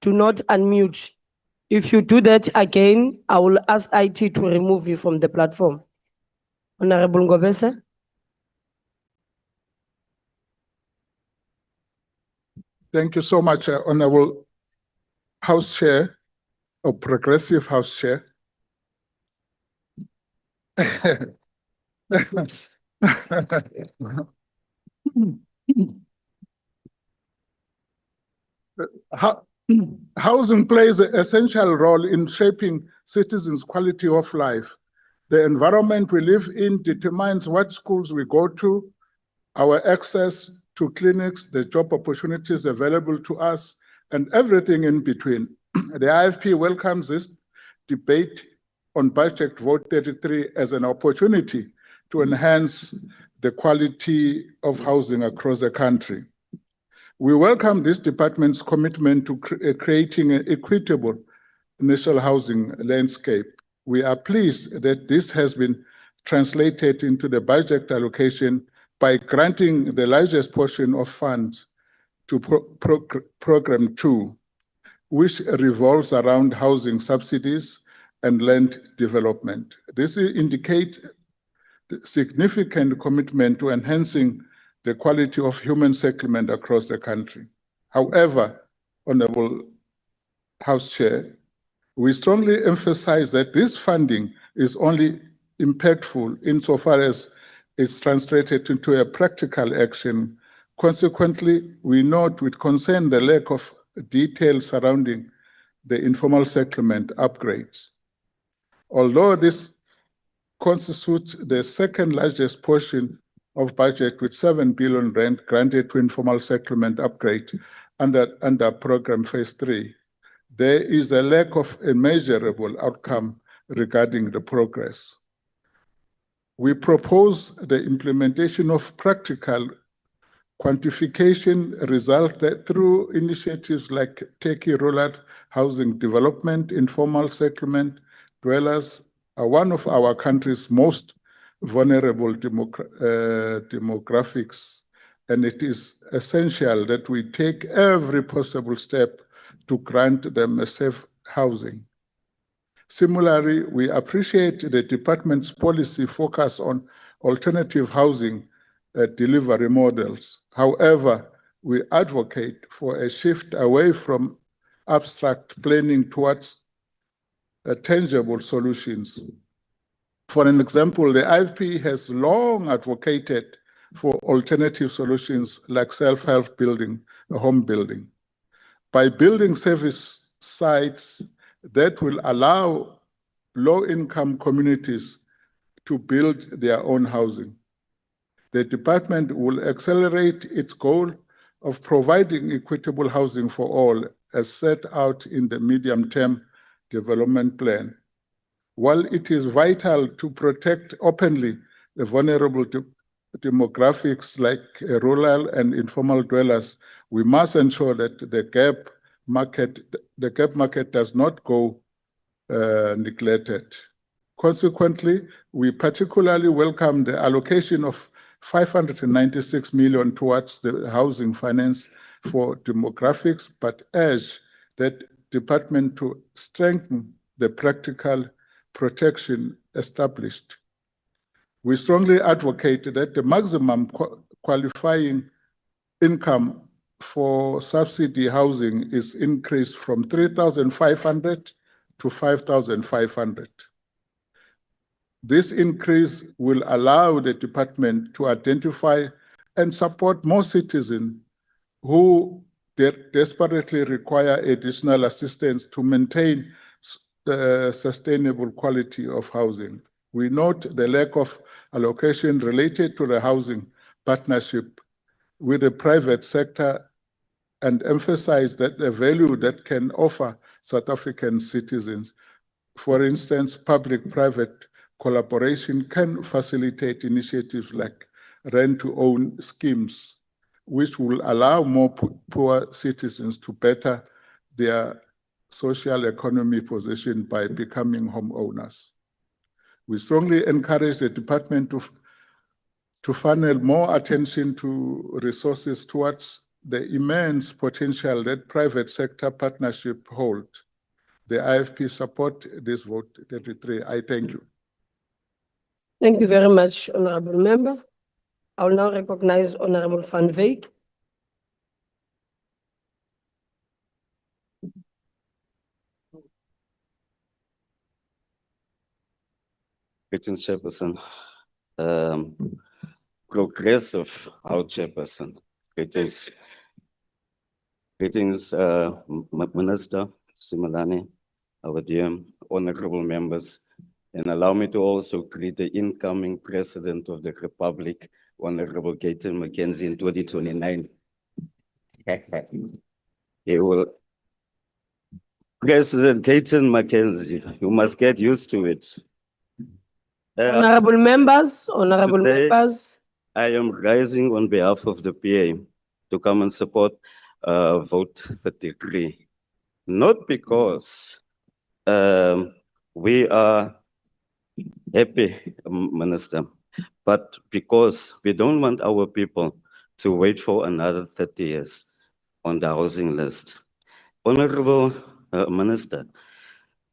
do not unmute? If you do that again, I will ask IT to remove you from the platform. Honorable Ngobese? Thank you so much, Honorable House Chair, or Progressive House Chair. Housing plays an essential role in shaping citizens' quality of life. The environment we live in determines what schools we go to, our access to clinics, the job opportunities available to us, and everything in between. The IFP welcomes this debate on Budget Vote 33 as an opportunity to enhance the quality of housing across the country. We welcome this department's commitment to creating an equitable national housing landscape. We are pleased that this has been translated into the budget allocation by granting the largest portion of funds to Program 2, which revolves around housing subsidies and land development. This indicates significant commitment to enhancing the quality of human settlement across the country. However, Honorable House Chair, we strongly emphasize that this funding is only impactful insofar as it's translated into a practical action. Consequently, we note with concern the lack of details surrounding the informal settlement upgrades. Although this constitutes the second largest portion of budget with 7 billion rand granted to informal settlement upgrade under program phase 3, there is a lack of a measurable outcome regarding the progress. We propose the implementation of practical quantification result that through initiatives like Turkey rollout, housing development, informal settlement dwellers are one of our country's most vulnerable demographics, and it is essential that we take every possible step to grant them a safe housing. Similarly, we appreciate the department's policy focus on alternative housing delivery models. However, we advocate for a shift away from abstract planning towards tangible solutions. For an example, the IFP has long advocated for alternative solutions like self-help building, home building. By building service sites that will allow low-income communities to build their own housing. The department will accelerate its goal of providing equitable housing for all as set out in the medium-term development plan. While it is vital to protect openly the vulnerable demographics like rural and informal dwellers, we must ensure that the gap market does not go neglected. Consequently, we particularly welcome the allocation of 596 million towards the housing finance for demographics, but urge that department to strengthen the practical protection established. We strongly advocate that the maximum qualifying income for subsidy housing is increased from 3,500 to 5,500. This increase will allow the department to identify and support more citizens who desperately require additional assistance to maintain the sustainable quality of housing. We note the lack of allocation related to the housing partnership with the private sector and emphasize that the value that can offer South African citizens. For instance, public-private collaboration can facilitate initiatives like rent-to-own schemes, which will allow more poor citizens to better their social economy position by becoming homeowners. We strongly encourage the department to funnel more attention to resources towards the immense potential that private sector partnership hold. The IFP support this vote 33. I thank you. Thank you very much, Honorable Member. I will now recognize Honorable Van Wyk. Greetings, Chairperson. progressive House Chairperson. Greetings. Greetings, Minister Simelane, our dear honorable members, and allow me to also greet the incoming President of the Republic, Honorable Gaten Mackenzie in 2029. He will. President Gaten Mackenzie, you must get used to it. Honorable members, honorable Today- members. I am rising on behalf of the PA to come and support vote 33. Not because we are happy, Minister, but because we don't want our people to wait for another 30 years on the housing list. Honorable Minister,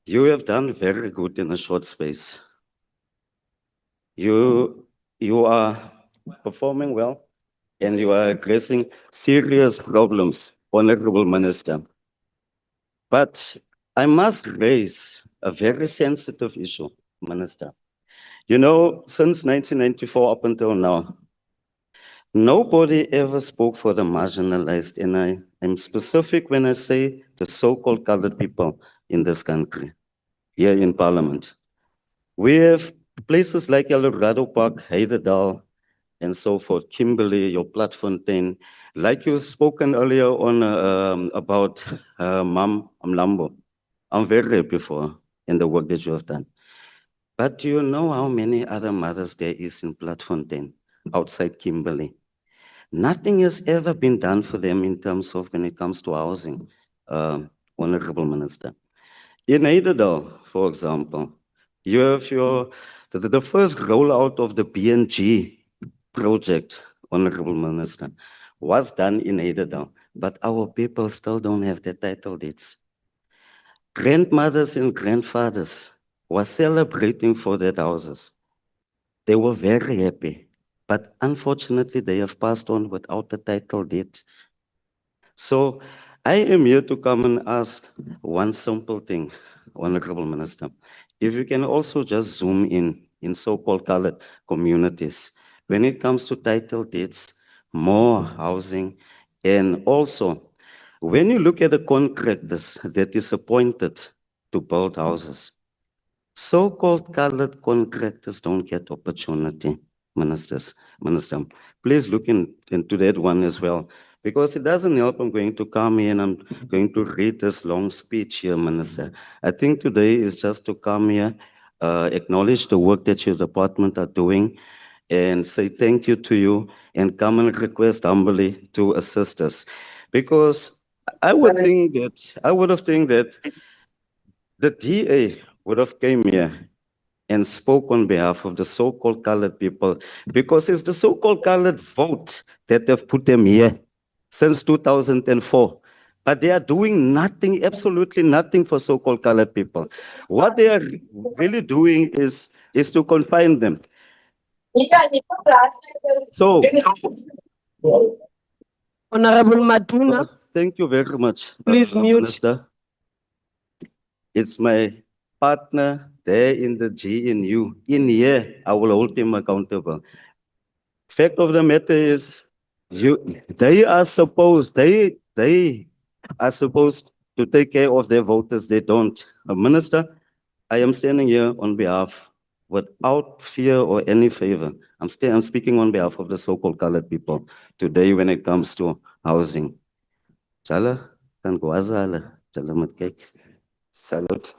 you have done very good in a short space. You are performing well and you are addressing serious problems, Honorable Minister. But I must raise a very sensitive issue, Minister. You know, since 1994 up until now, nobody ever spoke for the marginalized, and I'm specific when I say the so-called colored people in this country, here in Parliament. We have places like Eldorado Park, Heidedal, and so forth, Kimberley, your Platfontein. Like you spoken earlier on about Mam Amlambo. I'm very happy for in the work that you have done. But do you know how many other mothers there is in Platfontein, outside Kimberley? Nothing has ever been done for them in terms of when it comes to housing, Honorable Minister. In Heidedal, for example, you have the first rollout of the BNG project, Honorable Minister, was done in Heidedal, but our people still don't have the title deeds. Grandmothers and grandfathers were celebrating for their houses. They were very happy, but unfortunately they have passed on without the title deed. So I am here to come and ask one simple thing, Honorable Minister. If you can also just zoom in so-called colored communities, when it comes to title deeds, more housing, and also when you look at the contractors that is appointed to build houses, so-called colored contractors don't get opportunity, Minister. Please look into that one as well, because it doesn't help. I'm going to come here and I'm going to read this long speech here, Minister. I think today is just to come here, acknowledge the work that your department are doing, and say thank you to you, and come and request humbly to assist us, because I would think that the DA would have came here and spoke on behalf of the so-called colored people, because it's the so-called colored vote that have put them here since 2004. But they are doing nothing, absolutely nothing for so-called colored people. What they are really doing is to confine them. So, Honorable Matuna, thank you very much, Please mute. Minister. It's my partner there in the GNU. In here, I will hold him accountable. Fact of the matter is, they are supposed to take care of their voters. They don't. Minister, I am standing here on behalf, without fear or any favor. I'm speaking on behalf of the so-called colored people today when it comes to housing. Chala, kan guazala, chala matkek. Salute.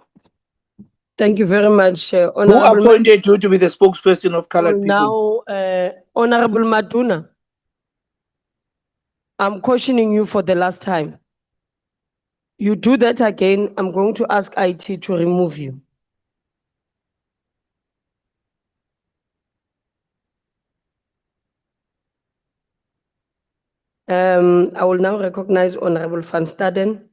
thank you very much, Who Honorable. appointed you to be the spokesperson of colored people? Now, Honorable Matuna, I'm cautioning you for the last time. You do that again, I'm going to ask IT to remove you. I will now recognize Honorable Van Staden.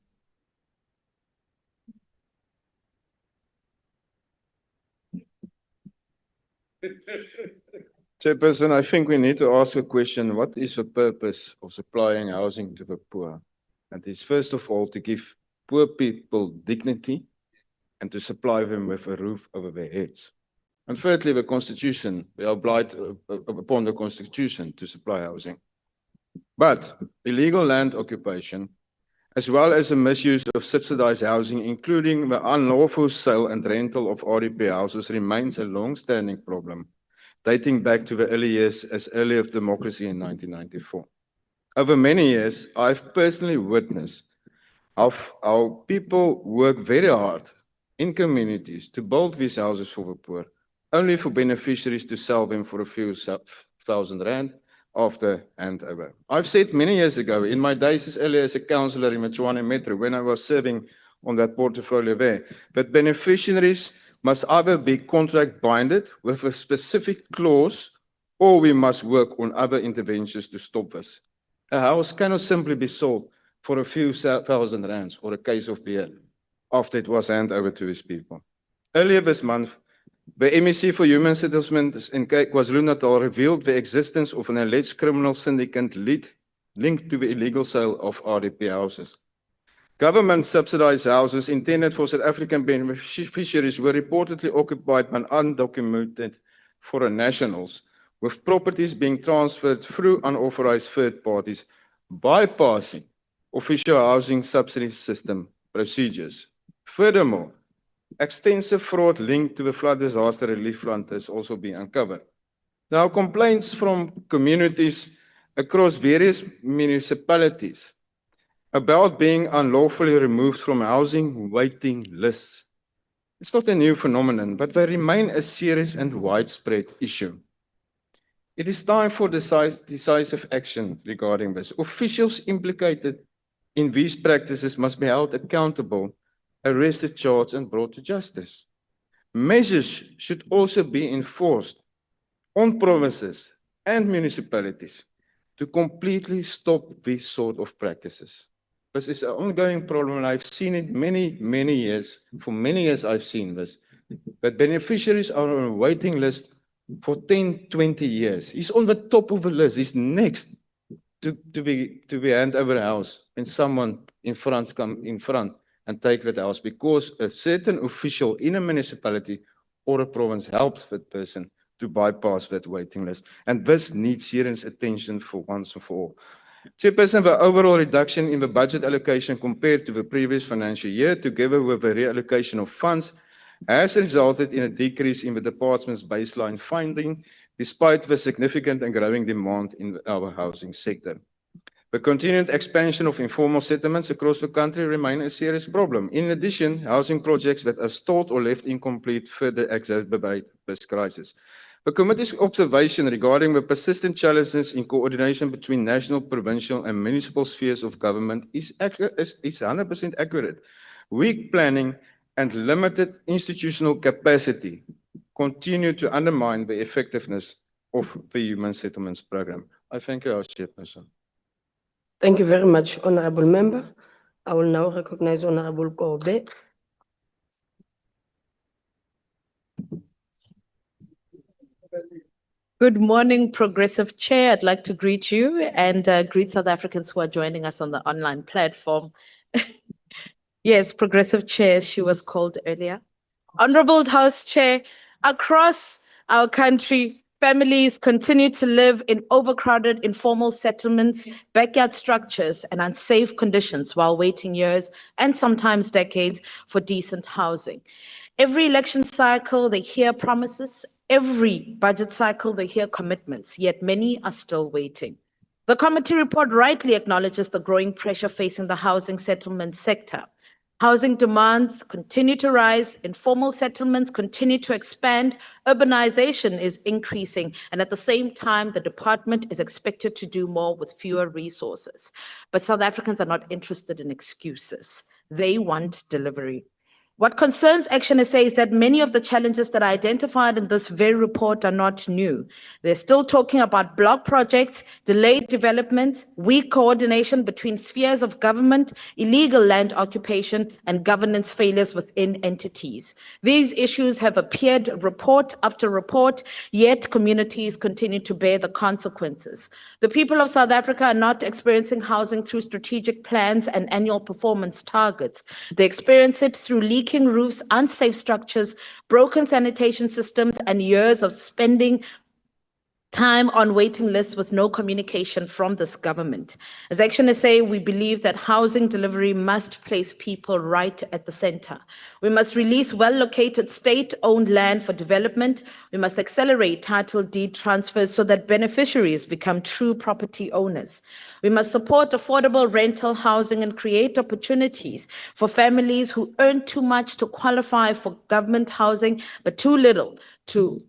Chairperson, I think we need to ask a question. What is the purpose of supplying housing to the poor? And it's first of all to give poor people dignity and to supply them with a roof over their heads. And thirdly, the Constitution. We are obliged upon the Constitution to supply housing. But illegal land occupation, as well as the misuse of subsidized housing, including the unlawful sale and rental of RDP houses, remains a long-standing problem, dating back to the early years as early of democracy in 1994. Over many years, I've personally witnessed how people work very hard in communities to build these houses for the poor, only for beneficiaries to sell them for a few thousand rand after handover. I've said many years ago, in my days as early as a councillor in Tshwane Metro, when I was serving on that portfolio there, that beneficiaries must either be contract binded with a specific clause, or we must work on other interventions to stop this. A house cannot simply be sold for a few thousand rands or a case of beer after it was handed over to his people. Earlier this month, the MEC for Human Settlements in KwaZulu-Natal revealed the existence of an alleged criminal syndicate linked to the illegal sale of RDP houses. Government subsidized houses intended for South African beneficiaries were reportedly occupied by undocumented foreign nationals, with properties being transferred through unauthorized third parties, bypassing official housing subsidy system procedures. Furthermore, extensive fraud linked to the flood disaster relief fund has also been uncovered. Now, complaints from communities across various municipalities about being unlawfully removed from housing waiting lists. It's not a new phenomenon, but they remain a serious and widespread issue. It is time for decisive action regarding this. Officials implicated in these practices must be held accountable, arrested, charged, and brought to justice. Measures should also be enforced on provinces and municipalities to completely stop these sort of practices. This is an ongoing problem, and I've seen it many years. For many years, I've seen this. But beneficiaries are on a waiting list for 10, 20 years. He's on the top of the list. He's next to be hand over a house, and someone in front come in front and take that house because a certain official in a municipality or a province helped that person to bypass that waiting list. And this needs serious attention for once and for all. Chairperson, the overall reduction in the budget allocation compared to the previous financial year, together with the reallocation of funds, has resulted in a decrease in the department's baseline funding, despite the significant and growing demand in our housing sector. The continued expansion of informal settlements across the country remain a serious problem. In addition, housing projects that are stalled or left incomplete further exacerbate this crisis. The committee's observation regarding the persistent challenges in coordination between national, provincial, and municipal spheres of government is 100% accurate. Weak planning and limited institutional capacity continue to undermine the effectiveness of the Human Settlements Program. I thank you, House Chairperson. Thank you very much, Honorable Member. I will now recognize Honorable Kobe. Good morning, Progressive Chair. I'd like to greet you and greet South Africans who are joining us on the online platform. Yes, Progressive Chair, she was called earlier. Honorable House Chair, across our country, families continue to live in overcrowded informal settlements, backyard structures, and unsafe conditions while waiting years and sometimes decades for decent housing. Every election cycle, they hear promises. Every budget cycle, they hear commitments, yet many are still waiting. The committee report rightly acknowledges the growing pressure facing the housing settlement sector. Housing demands continue to rise, informal settlements continue to expand, urbanization is increasing, and at the same time, the department is expected to do more with fewer resources. But South Africans are not interested in excuses. They want delivery. What concerns Action SA is that many of the challenges that are identified in this very report are not new. They're still talking about block projects, delayed development, weak coordination between spheres of government, illegal land occupation, and governance failures within entities. These issues have appeared report after report, yet communities continue to bear the consequences. The people of South Africa are not experiencing housing through strategic plans and annual performance targets. They experience it through leaking leaking roofs, unsafe structures, broken sanitation systems, and years of spending time on waiting lists with no communication from this government. As Action SA, we believe that housing delivery must place people right at the center. We must release well-located state-owned land for development. We must accelerate title deed transfers so that beneficiaries become true property owners. We must support affordable rental housing and create opportunities for families who earn too much to qualify for government housing, but too little to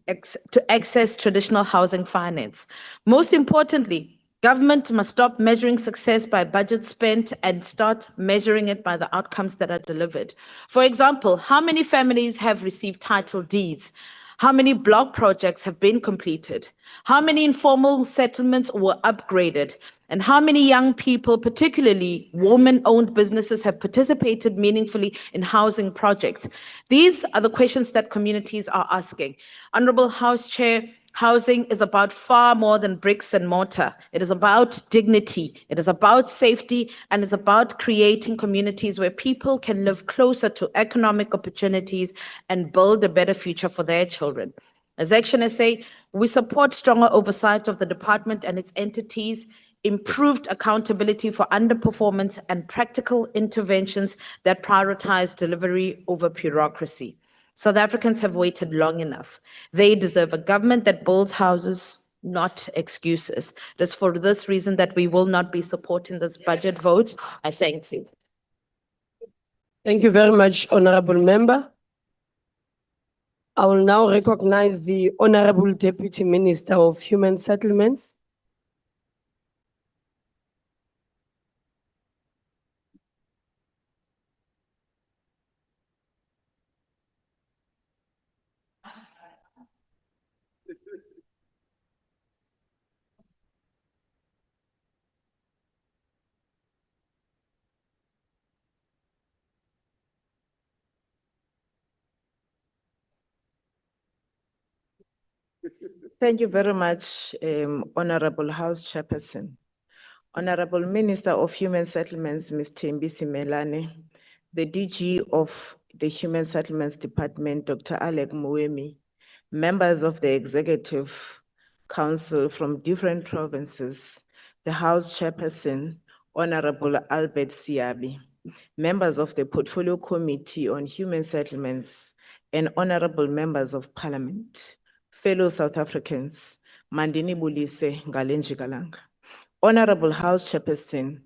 access traditional housing finance. Most importantly, government must stop measuring success by budget spent and start measuring it by the outcomes that are delivered. For example, how many families have received title deeds? How many block projects have been completed? How many informal settlements were upgraded? And how many young people, particularly women-owned businesses, have participated meaningfully in housing projects? These are the questions that communities are asking. Honorable House Chair, housing is about far more than bricks and mortar. It is about dignity, it is about safety, and it's about creating communities where people can live closer to economic opportunities and build a better future for their children. As Action SA, we support stronger oversight of the department and its entities, improved accountability for underperformance, and practical interventions that prioritize delivery over bureaucracy. South Africans have waited long enough. They deserve a government that builds houses, not excuses. It is for this reason that we will not be supporting this budget vote. I thank you. Thank you very much, Honorable Member. I will now recognize the Honorable Deputy Minister of Human Settlements. Thank you very much, Honorable House Chairperson. Honorable Minister of Human Settlements, Ms. Thembisi Melane, the DG of the Human Settlements Department, Dr. Alec Muemi, members of the Executive Council from different provinces, the House Chairperson, Honorable Albert Siabi, members of the Portfolio Committee on Human Settlements, and honorable members of Parliament, fellow South Africans, Mandini Bulise Ngalenji Kalanga. Honorable House Chairperson,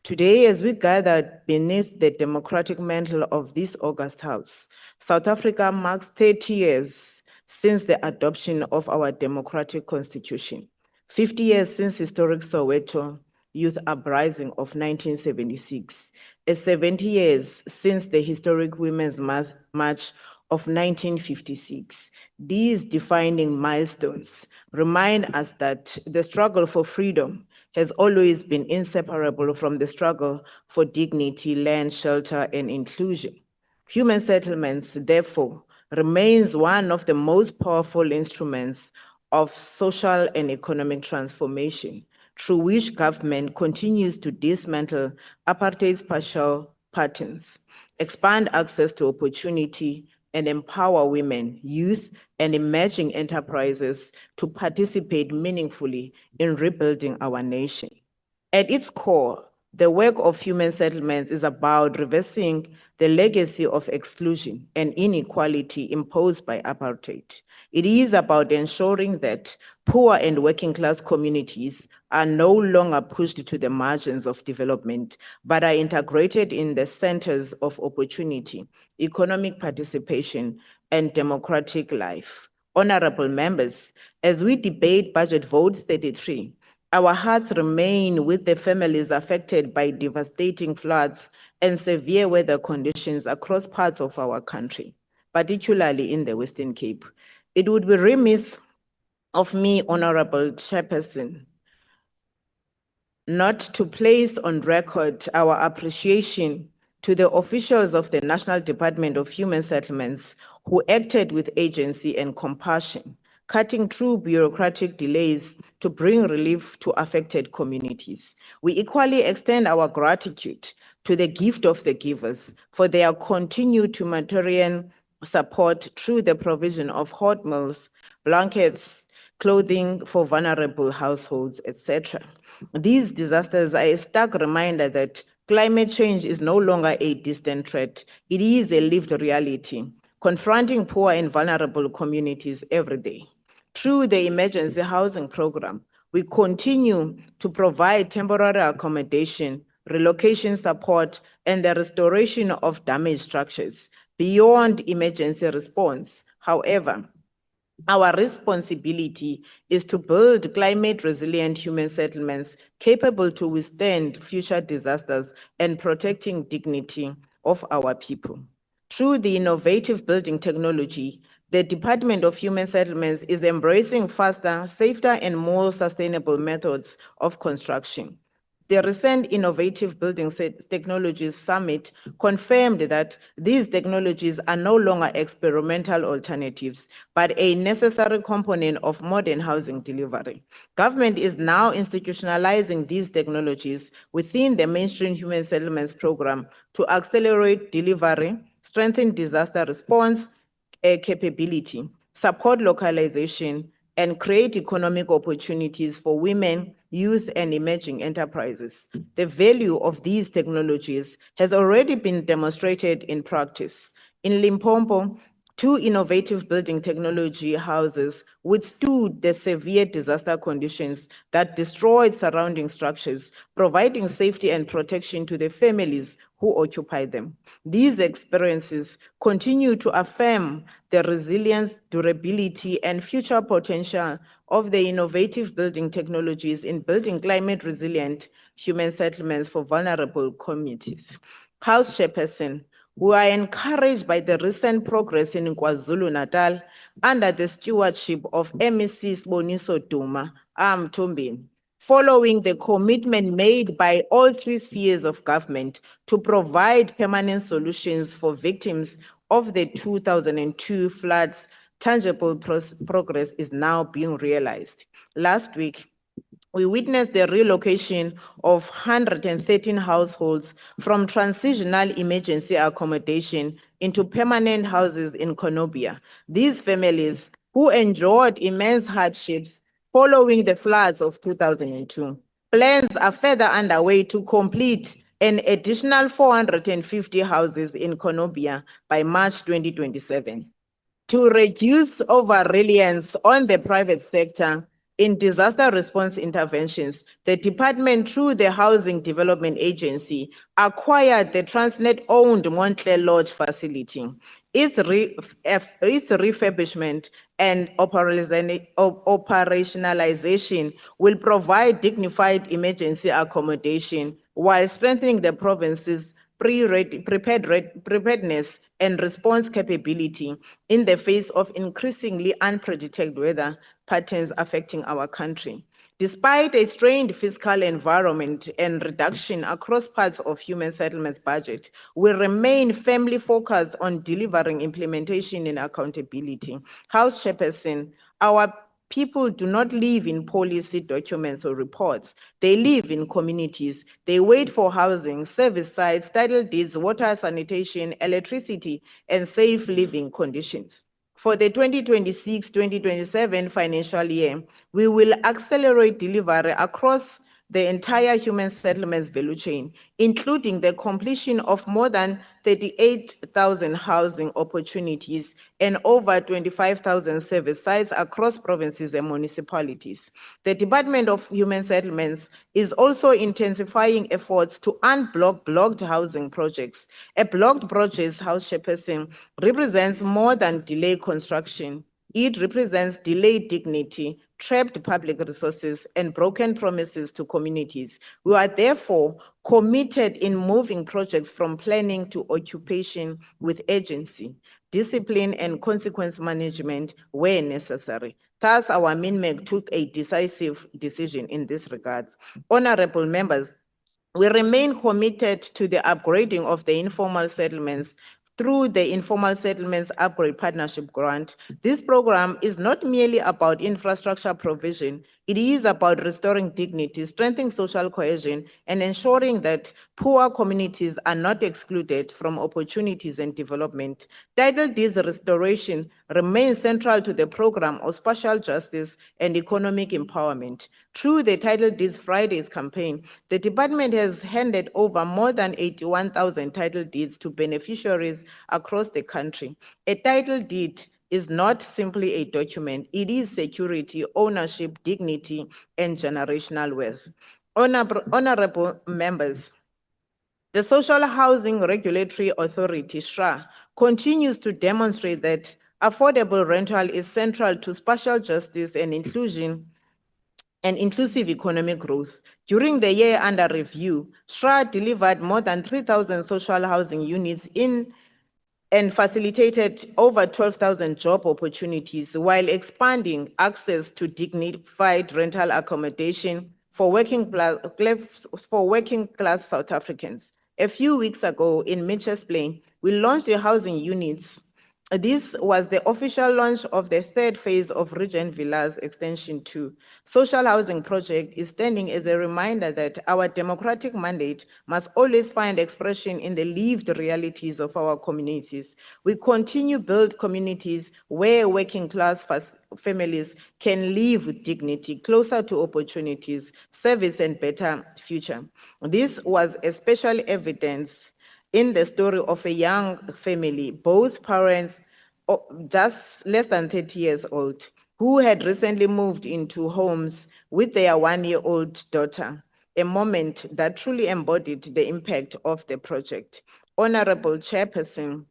today as we gather beneath the democratic mantle of this august House, South Africa marks 30 years since the adoption of our democratic constitution, 50 years since historic Soweto Youth Uprising of 1976, and 70 years since the historic Women's March of 1956. These defining milestones remind us that the struggle for freedom has always been inseparable from the struggle for dignity, land, shelter, and inclusion. Human settlements, therefore, remains one of the most powerful instruments of social and economic transformation, through which government continues to dismantle apartheid's partial patterns, expand access to opportunity, and empower women, youth, and emerging enterprises to participate meaningfully in rebuilding our nation. At its core, the work of human settlements is about reversing the legacy of exclusion and inequality imposed by apartheid. It is about ensuring that poor and working class communities are no longer pushed to the margins of development, but are integrated in the centers of opportunity, economic participation, and democratic life. Honorable members, as we debate Budget Vote 33, our hearts remain with the families affected by devastating floods and severe weather conditions across parts of our country, particularly in the Western Cape. It would be remiss of me, Honorable Chairperson, not to place on record our appreciation to the officials of the National Department of Human Settlements who acted with agency and compassion, cutting through bureaucratic delays to bring relief to affected communities. We equally extend our gratitude to the gift of the givers for their continued humanitarian support through the provision of hot meals, blankets, clothing for vulnerable households, etc. These disasters are a stark reminder that climate change is no longer a distant threat. It is a lived reality, confronting poor and vulnerable communities every day. Through the emergency housing program, we continue to provide temporary accommodation, relocation support, and the restoration of damaged structures beyond emergency response. However, our responsibility is to build climate-resilient human settlements capable to withstand future disasters and protecting dignity of our people. Through the innovative building technology, the Department of Human Settlements is embracing faster, safer, and more sustainable methods of construction. The recent Innovative Building Technologies Summit confirmed that these technologies are no longer experimental alternatives, but a necessary component of modern housing delivery. Government is now institutionalizing these technologies within the mainstream human settlements program to accelerate delivery, strengthen disaster response capability, support localization, and create economic opportunities for women, youth, and emerging enterprises. The value of these technologies has already been demonstrated in practice. In Limpopo, 2 innovative building technology houses withstood the severe disaster conditions that destroyed surrounding structures, providing safety and protection to the families who occupy them. These experiences continue to affirm the resilience, durability, and future potential of the innovative building technologies in building climate-resilient human settlements for vulnerable communities. House Chairperson, we are encouraged by the recent progress in KwaZulu-Natal under the stewardship of MEC Siboniso Duma Mthombeni, following the commitment made by all 3 spheres of government to provide permanent solutions for victims of the 2002 floods. Tangible progress is now being realized. Last week, we witnessed the relocation of 113 households from transitional emergency accommodation into permanent houses in Konobia. These families, who endured immense hardships following the floods of 2002, plans are further underway to complete an additional 450 houses in Konobia by March 2027. To reduce over-reliance on the private sector in disaster response interventions, the department, through the Housing Development Agency, acquired the Transnet-owned Montle Lodge facility. Its refurbishment and operationalization will provide dignified emergency accommodation while strengthening the province's preparedness and response capability in the face of increasingly unpredictable weather patterns affecting our country. Despite a strained fiscal environment and reduction across parts of human settlements budget, we remain firmly focused on delivering implementation and accountability. House Chairperson, our people do not live in policy documents or reports. They live in communities. They wait for housing, service sites, title deeds, water, sanitation, electricity, and safe living conditions. For the 2026-2027 financial year, we will accelerate delivery across the entire human settlements value chain, including the completion of more than 38,000 housing opportunities and over 25,000 service sites across provinces and municipalities. The Department of Human Settlements is also intensifying efforts to unblock blocked housing projects. A blocked project, House Chairperson, represents more than delayed construction. It represents delayed dignity, trapped public resources, and broken promises to communities. We are therefore committed in moving projects from planning to occupation with urgency, discipline, and consequence management where necessary. Thus, our MINMEC took a decisive decision in this regard. Honorable members, we remain committed to the upgrading of the informal settlements through the Informal Settlements Upgrade Partnership Grant. This program is not merely about infrastructure provision, It is about restoring dignity, strengthening social cohesion, and ensuring that poor communities are not excluded from opportunities and development. Title D's restoration remains central to the program of spatial justice and economic empowerment. Through the Title Deeds Fridays campaign, the department has handed over more than 81,000 title deeds to beneficiaries across the country. A title deed is not simply a document, it is security, ownership, dignity, and generational wealth. Honorable members, the Social Housing Regulatory Authority, SHRA, continues to demonstrate that affordable rental is central to spatial justice and inclusion and inclusive economic growth. During the year under review, SHRA delivered more than 3,000 social housing units and facilitated over 12,000 job opportunities while expanding access to dignified rental accommodation for working class South Africans. A few weeks ago in Mitchell's Plain, we launched the housing units. This was the official launch of the third phase of Regent Villas Extension 2. Social housing project is standing as a reminder that our democratic mandate must always find expression in the lived realities of our communities. We continue to build communities where working class families can live with dignity, closer to opportunities, service, and better future. This was especially evidence in the story of a young family, both parents just less than 30 years old, who had recently moved into homes with their 1-year-old daughter, a moment that truly embodied the impact of the project. Honorable Chairperson,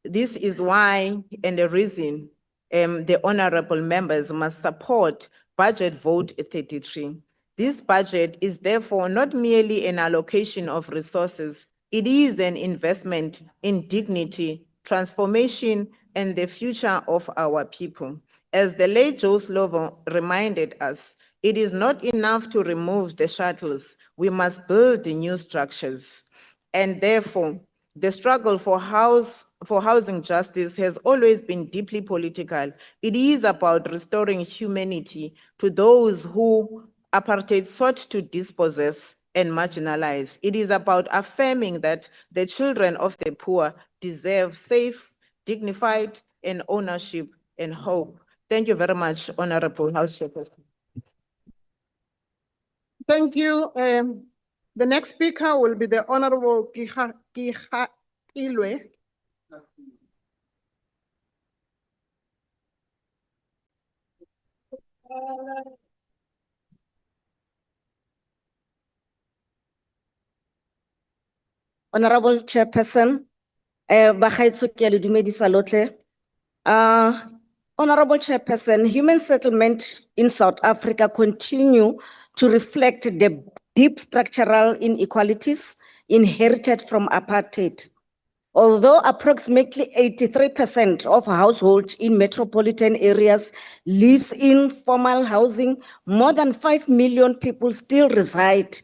this is why and the reason the honorable members must support Budget Vote 33. This budget is therefore not merely an allocation of resources, it is an investment in dignity, transformation, and the future of our people. As the late Joe Slovo reminded us, it is not enough to remove the shackles, we must build the new structures. And therefore, the struggle for housing justice has always been deeply political. It is about restoring humanity to those who apartheid sought to dispossess and marginalize. It is about affirming that the children of the poor deserve safe, dignified, and ownership and hope. Thank you very much, Honorable House Chairperson. Thank you. The next speaker will be the Honorable Kiha Ilwe. Honorable Chairperson, bagaetsho ke a le dumedisa lotlhe. Honorable Chairperson, human settlement in South Africa continue to reflect the deep structural inequalities inherited from apartheid. Although approximately 83% of households in metropolitan areas lives in formal housing, more than 5 million people still reside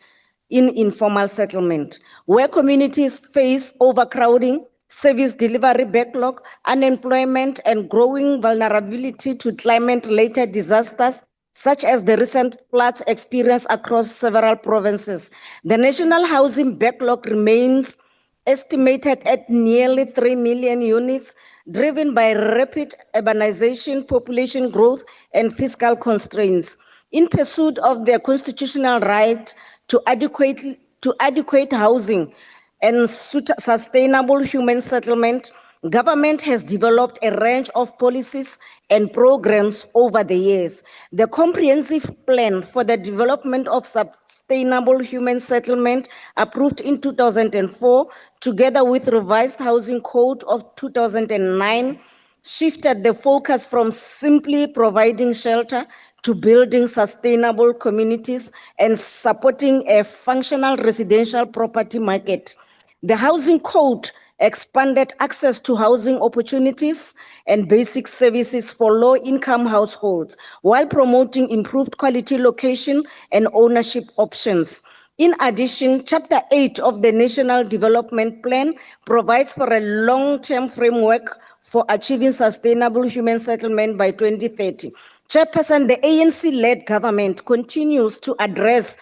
in informal settlement, where communities face overcrowding, service delivery backlog, unemployment, and growing vulnerability to climate-related disasters, such as the recent floods experienced across several provinces. The national housing backlog remains estimated at nearly 3 million units, driven by rapid urbanization, population growth, and fiscal constraints. In pursuit of their constitutional right to adequate housing and sustainable human settlement, government has developed a range of policies and programs over the years. The comprehensive plan for the development of sustainable human settlement, approved in 2004, together with revised housing code of 2009, shifted the focus from simply providing shelter to building sustainable communities and supporting a functional residential property market. The housing code expanded access to housing opportunities and basic services for low-income households, while promoting improved quality location and ownership options. In addition, Chapter 8 of the National Development Plan provides for a long-term framework for achieving sustainable human settlement by 2030. Chairperson, the ANC-led government continues to address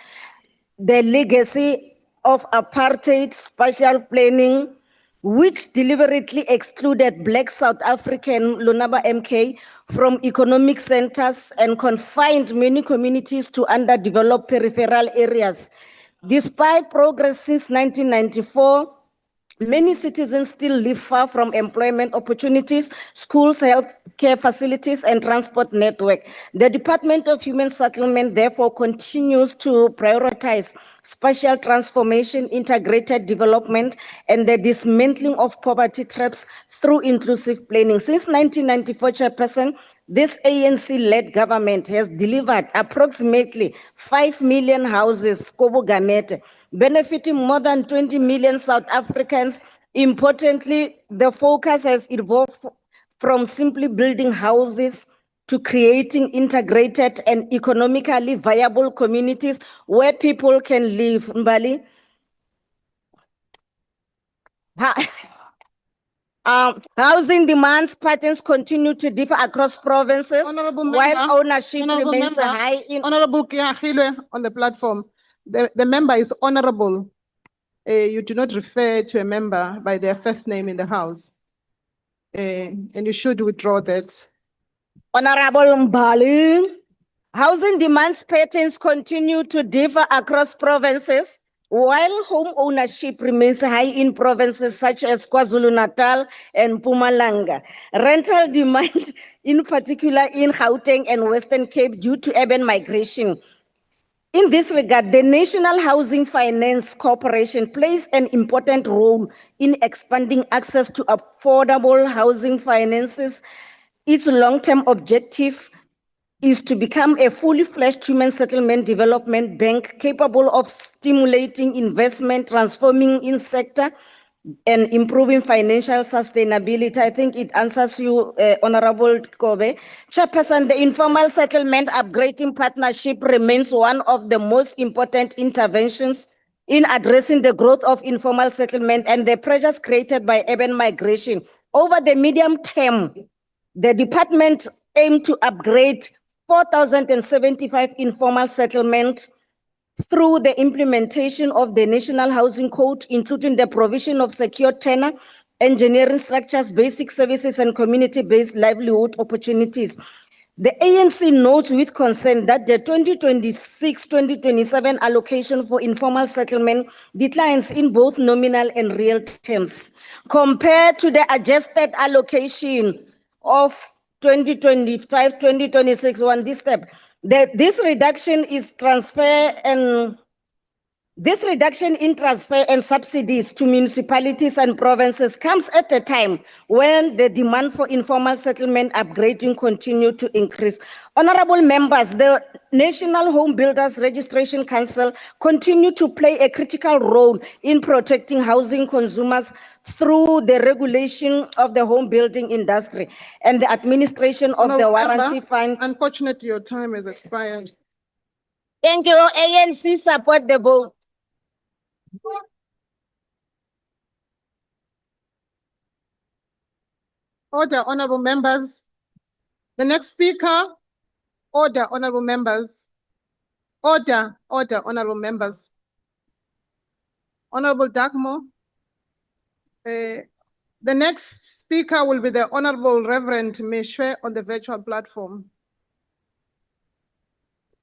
the legacy of apartheid spatial planning, which deliberately excluded Black South African Lunaba MK from economic centers and confined many communities to underdeveloped peripheral areas. Despite progress since 1994, many citizens still live far from employment opportunities, schools, health care facilities, and transport network. The Department of Human Settlement therefore continues to prioritize spatial transformation, integrated development, and the dismantling of poverty traps through inclusive planning. Since 1994, Chairperson, this ANC-led government has delivered approximately 5 million houses, Kobo Gamete, benefiting more than 20 million South Africans. Importantly, the focus has evolved from simply building houses to creating integrated and economically viable communities where people can live. Mbali. Housing demands patterns continue to differ across provinces, while ownership remains high in. Honorable Kiahilwe on the platform. The member is honorable. You do not refer to a member by their first name in the House. And you should withdraw that. Honorable Mbali, housing demands patterns continue to differ across provinces, while home ownership remains high in provinces such as KwaZulu-Natal and Mpumalanga. Rental demand, in particular in Gauteng and Western Cape, due to urban migration. In this regard, the National Housing Finance Corporation plays an important role in expanding access to affordable housing finances. Its long-term objective is to become a fully fledged human settlement development bank capable of stimulating investment, transforming in sector, and improving financial sustainability. I think it answers you, Honorable Kobe. Chairperson, the informal settlement upgrading partnership remains one of the most important interventions in addressing the growth of informal settlement and the pressures created by urban migration. Over the medium term, the department aimed to upgrade 4,075 informal settlements through the implementation of the National Housing Code, including the provision of secure tenure, engineering structures, basic services, and community-based livelihood opportunities. The ANC notes with concern that the 2026-2027 allocation for informal settlement declines in both nominal and real terms. Compared to the adjusted allocation of 2025-2026, one this step, this reduction in transfer and subsidies to municipalities and provinces comes at a time when the demand for informal settlement upgrading continue to increase. Honorable members, the National Home Builders Registration Council continue to play a critical role in protecting housing consumers through the regulation of the home building industry and the administration of the warranty fund. Unfortunately, your time has expired. Thank you. ANC support the vote. Order, honorable members. The next speaker, order, honorable members. Order, honorable members. Honorable Dagmo. The next speaker will be the Honorable Reverend Meshwe on the virtual platform.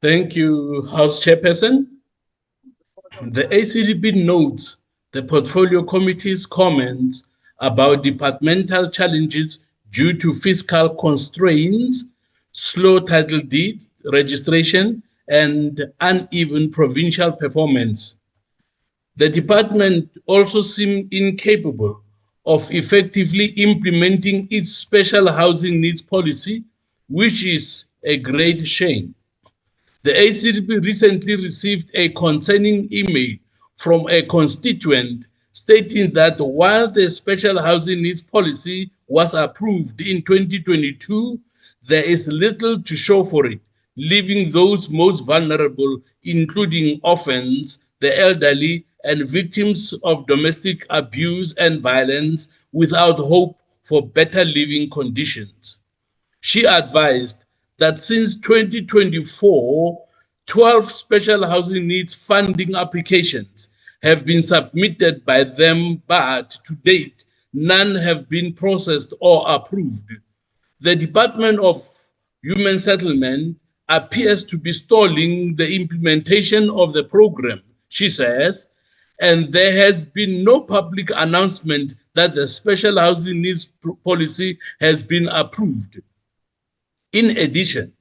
Thank you, House Chairperson. The ACDP notes the Portfolio Committee's comments about departmental challenges due to fiscal constraints, slow title deed registration, and uneven provincial performance. The department also seemed incapable of effectively implementing its special housing needs policy, which is a great shame. The ACDP recently received a concerning email from a constituent stating that while the special housing needs policy was approved in 2022, there is little to show for it, leaving those most vulnerable, including orphans, the elderly, and victims of domestic abuse and violence, without hope for better living conditions. She advised that since 2024, 12 special housing needs funding applications have been submitted by them, but to date, none have been processed or approved. The Department of Human Settlement appears to be stalling the implementation of the program, she says, and there has been no public announcement that the special housing needs policy has been approved. In addition,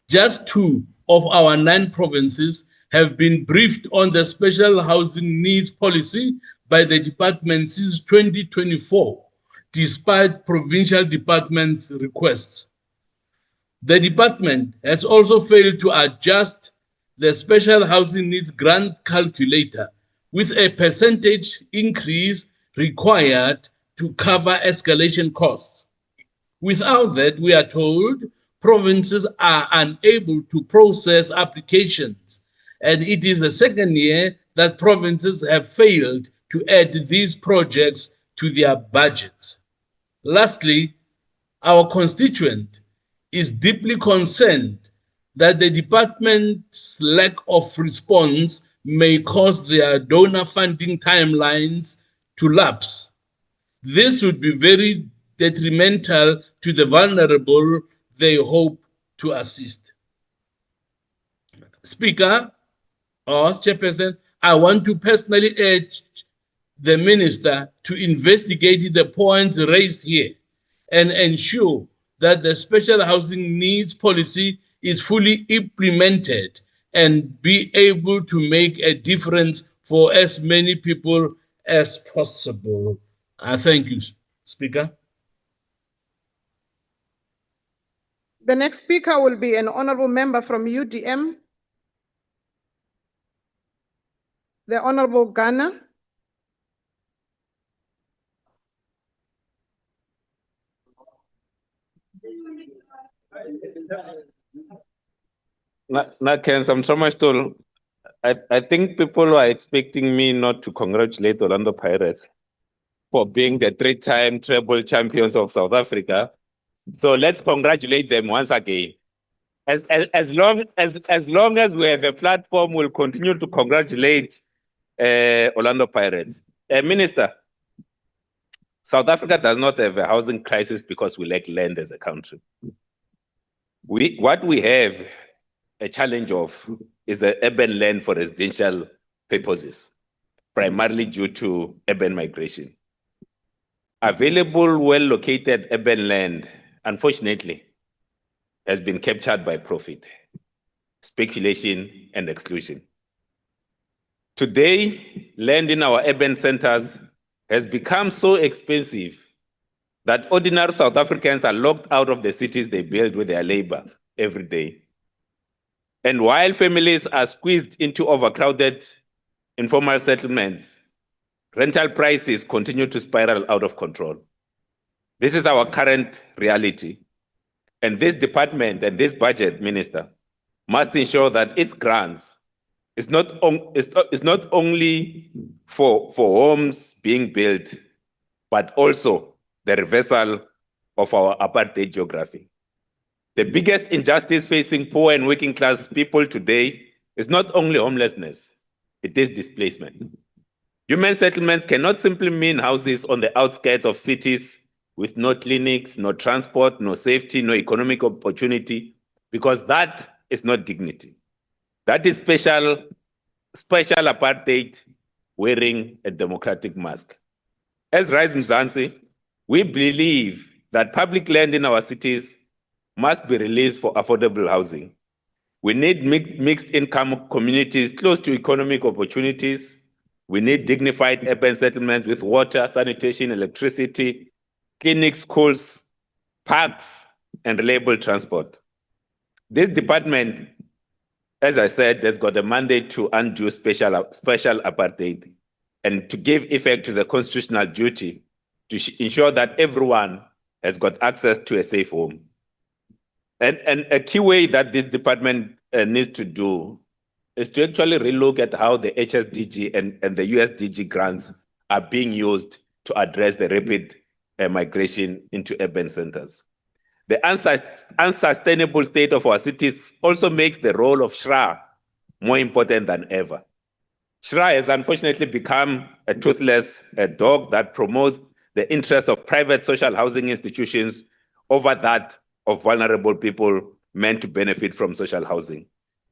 just 2 of our 9 provinces have been briefed on the special housing needs policy by the department since 2024, despite provincial departments' requests. The department has also failed to adjust the special housing needs grant calculator with a percentage increase required to cover escalation costs. Without that, we are told, provinces are unable to process applications, and it is the second year that provinces have failed to add these projects to their budgets. Lastly, our constituent is deeply concerned that the department's lack of response may cause their donor funding timelines to lapse. This would be very detrimental to the vulnerable they hope to assist. Speaker, or Chairperson, I want to personally urge the Minister to investigate the points raised here and ensure that the special housing needs policy is fully implemented and be able to make a difference for as many people as possible. Thank you, Speaker. The next speaker will be an honorable member from UDM, the Honorable Ghana. Ken, I'm so much told. I think people are expecting me not to congratulate Orlando Pirates for being the 3-time treble champions of South Africa. So let's congratulate them once again. As long as we have a platform, we'll continue to congratulate Orlando Pirates. Minister, South Africa does not have a housing crisis because we lack land as a country. What we have a challenge of is the urban land for residential purposes, primarily due to urban migration. Available, well-located urban land, unfortunately, has been captured by profit, speculation, and exclusion. Today, land in our urban centers has become so expensive that ordinary South Africans are locked out of the cities they build with their labor every day. And while families are squeezed into overcrowded informal settlements, rental prices continue to spiral out of control. This is our current reality. And this department and this budget, Minister, must ensure that its grants is not only for homes being built, but also the reversal of our apartheid geography. The biggest injustice facing poor and working class people today is not only homelessness, it is displacement. Human settlements cannot simply mean houses on the outskirts of cities with no clinics, no transport, no safety, no economic opportunity, because that is not dignity. That is special apartheid wearing a democratic mask. As Rise Mzansi, we believe that public land in our cities must be released for affordable housing. We need mixed income communities close to economic opportunities. We need dignified urban settlements with water, sanitation, electricity, clinics, schools, parks, and reliable transport. This department, as I said, has got a mandate to undo special apartheid and to give effect to the constitutional duty to ensure that everyone has got access to a safe home. And a key way that this department needs to do is to actually relook at how the HSDG and the USDG grants are being used to address the rapid migration into urban centers. The unsustainable state of our cities also makes the role of SHRA more important than ever. SHRA has unfortunately become a toothless dog that promotes the interests of private social housing institutions over that of vulnerable people meant to benefit from social housing.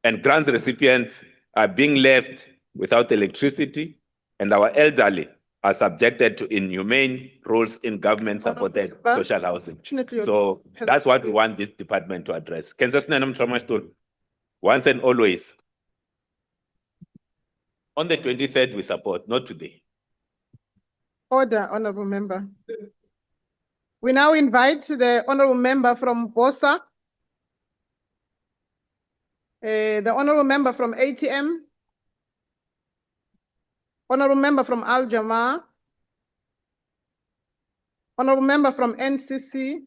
And grants recipients are being left without electricity, and our elderly are subjected to inhumane rules in government-supported social housing. So that's what we want this department to address. Once and always. On the 23rd, we support, not today. Order, honorable member. We now invite the honorable member from Bosa, the honorable member from ATM, honorable member from Al Jamaa, honorable member from NCC,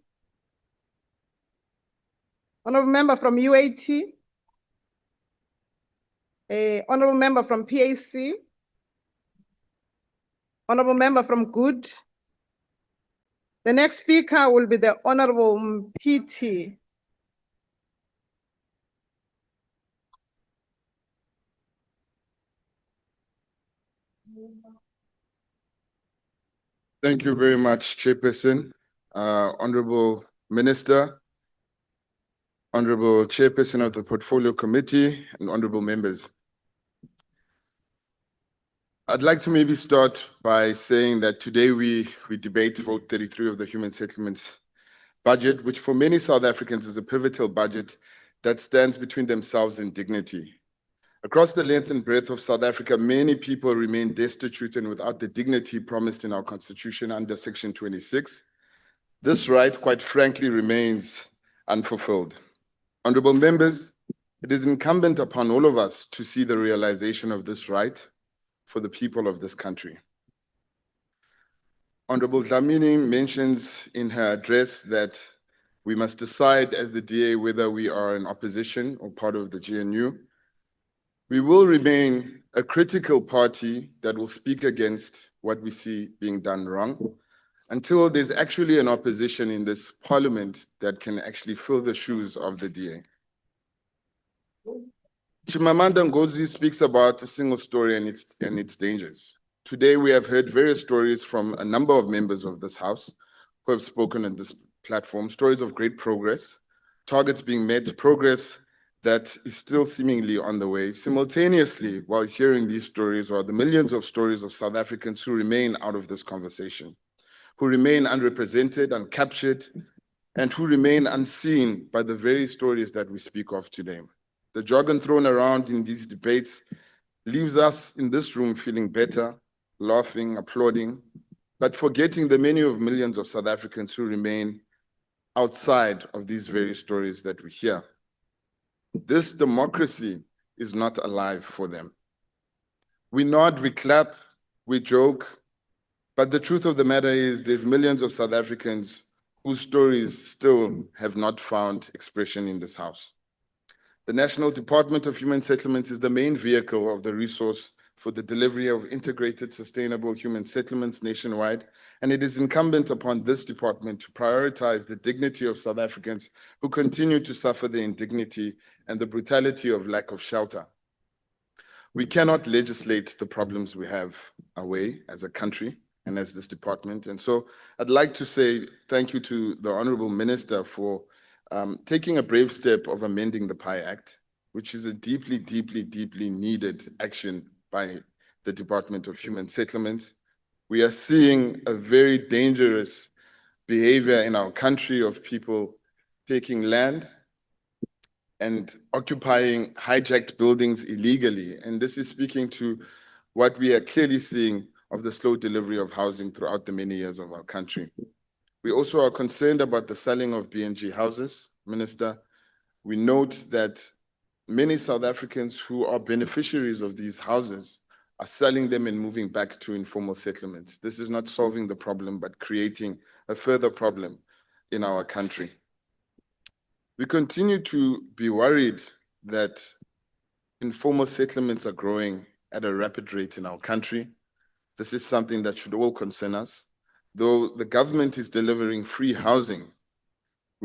honorable member from UAT, honorable member from PAC, honorable member from Good. The next speaker will be the honorable PT. Thank you very much, Chairperson, Honorable Minister, Honorable Chairperson of the Portfolio Committee, and Honorable members. I'd like to maybe start by saying that today we debate Vote 33 of the Human Settlements budget, which for many South Africans is a pivotal budget that stands between themselves and dignity. Across the length and breadth of South Africa, many people remain destitute and without the dignity promised in our Constitution under Section 26. This right, quite frankly, remains unfulfilled. Honorable members, it is incumbent upon all of us to see the realization of this right for the people of this country. Honorable Dlamini mentions in her address that we must decide as the DA whether we are in opposition or part of the GNU. We will remain a critical party that will speak against what we see being done wrong until there's actually an opposition in this parliament that can actually fill the shoes of the DA. Chimamanda Ngozi speaks about a single story and its dangers. Today, we have heard various stories from a number of members of this House who have spoken on this platform, stories of great progress, targets being met, progress that is still seemingly on the way. Simultaneously, while hearing these stories, are the millions of stories of South Africans who remain out of this conversation, who remain unrepresented, uncaptured, and who remain unseen by the very stories that we speak of today. The jargon thrown around in these debates leaves us in this room feeling better, laughing, applauding, but forgetting the many of millions of South Africans who remain outside of these very stories that we hear. This democracy is not alive for them. We nod, we clap, we joke, but the truth of the matter is there's millions of South Africans whose stories still have not found expression in this House. The National Department of Human Settlements is the main vehicle of the resource for the delivery of integrated, sustainable human settlements nationwide, and it is incumbent upon this department to prioritize the dignity of South Africans who continue to suffer the indignity and the brutality of lack of shelter. We cannot legislate the problems we have away as a country and as this department. And so I'd like to say thank you to the Honorable Minister for taking a brave step of amending the PI Act, which is a deeply, deeply, deeply needed action by the Department of Human Settlements. We are seeing a very dangerous behavior in our country of people taking land and occupying hijacked buildings illegally. And this is speaking to what we are clearly seeing of the slow delivery of housing throughout the many years of our country. We also are concerned about the selling of BNG houses. Minister, we note that many South Africans who are beneficiaries of these houses are selling them and moving back to informal settlements. This is not solving the problem, but creating a further problem in our country. We continue to be worried that informal settlements are growing at a rapid rate in our country. This is something that should all concern us. Though the government is delivering free housing,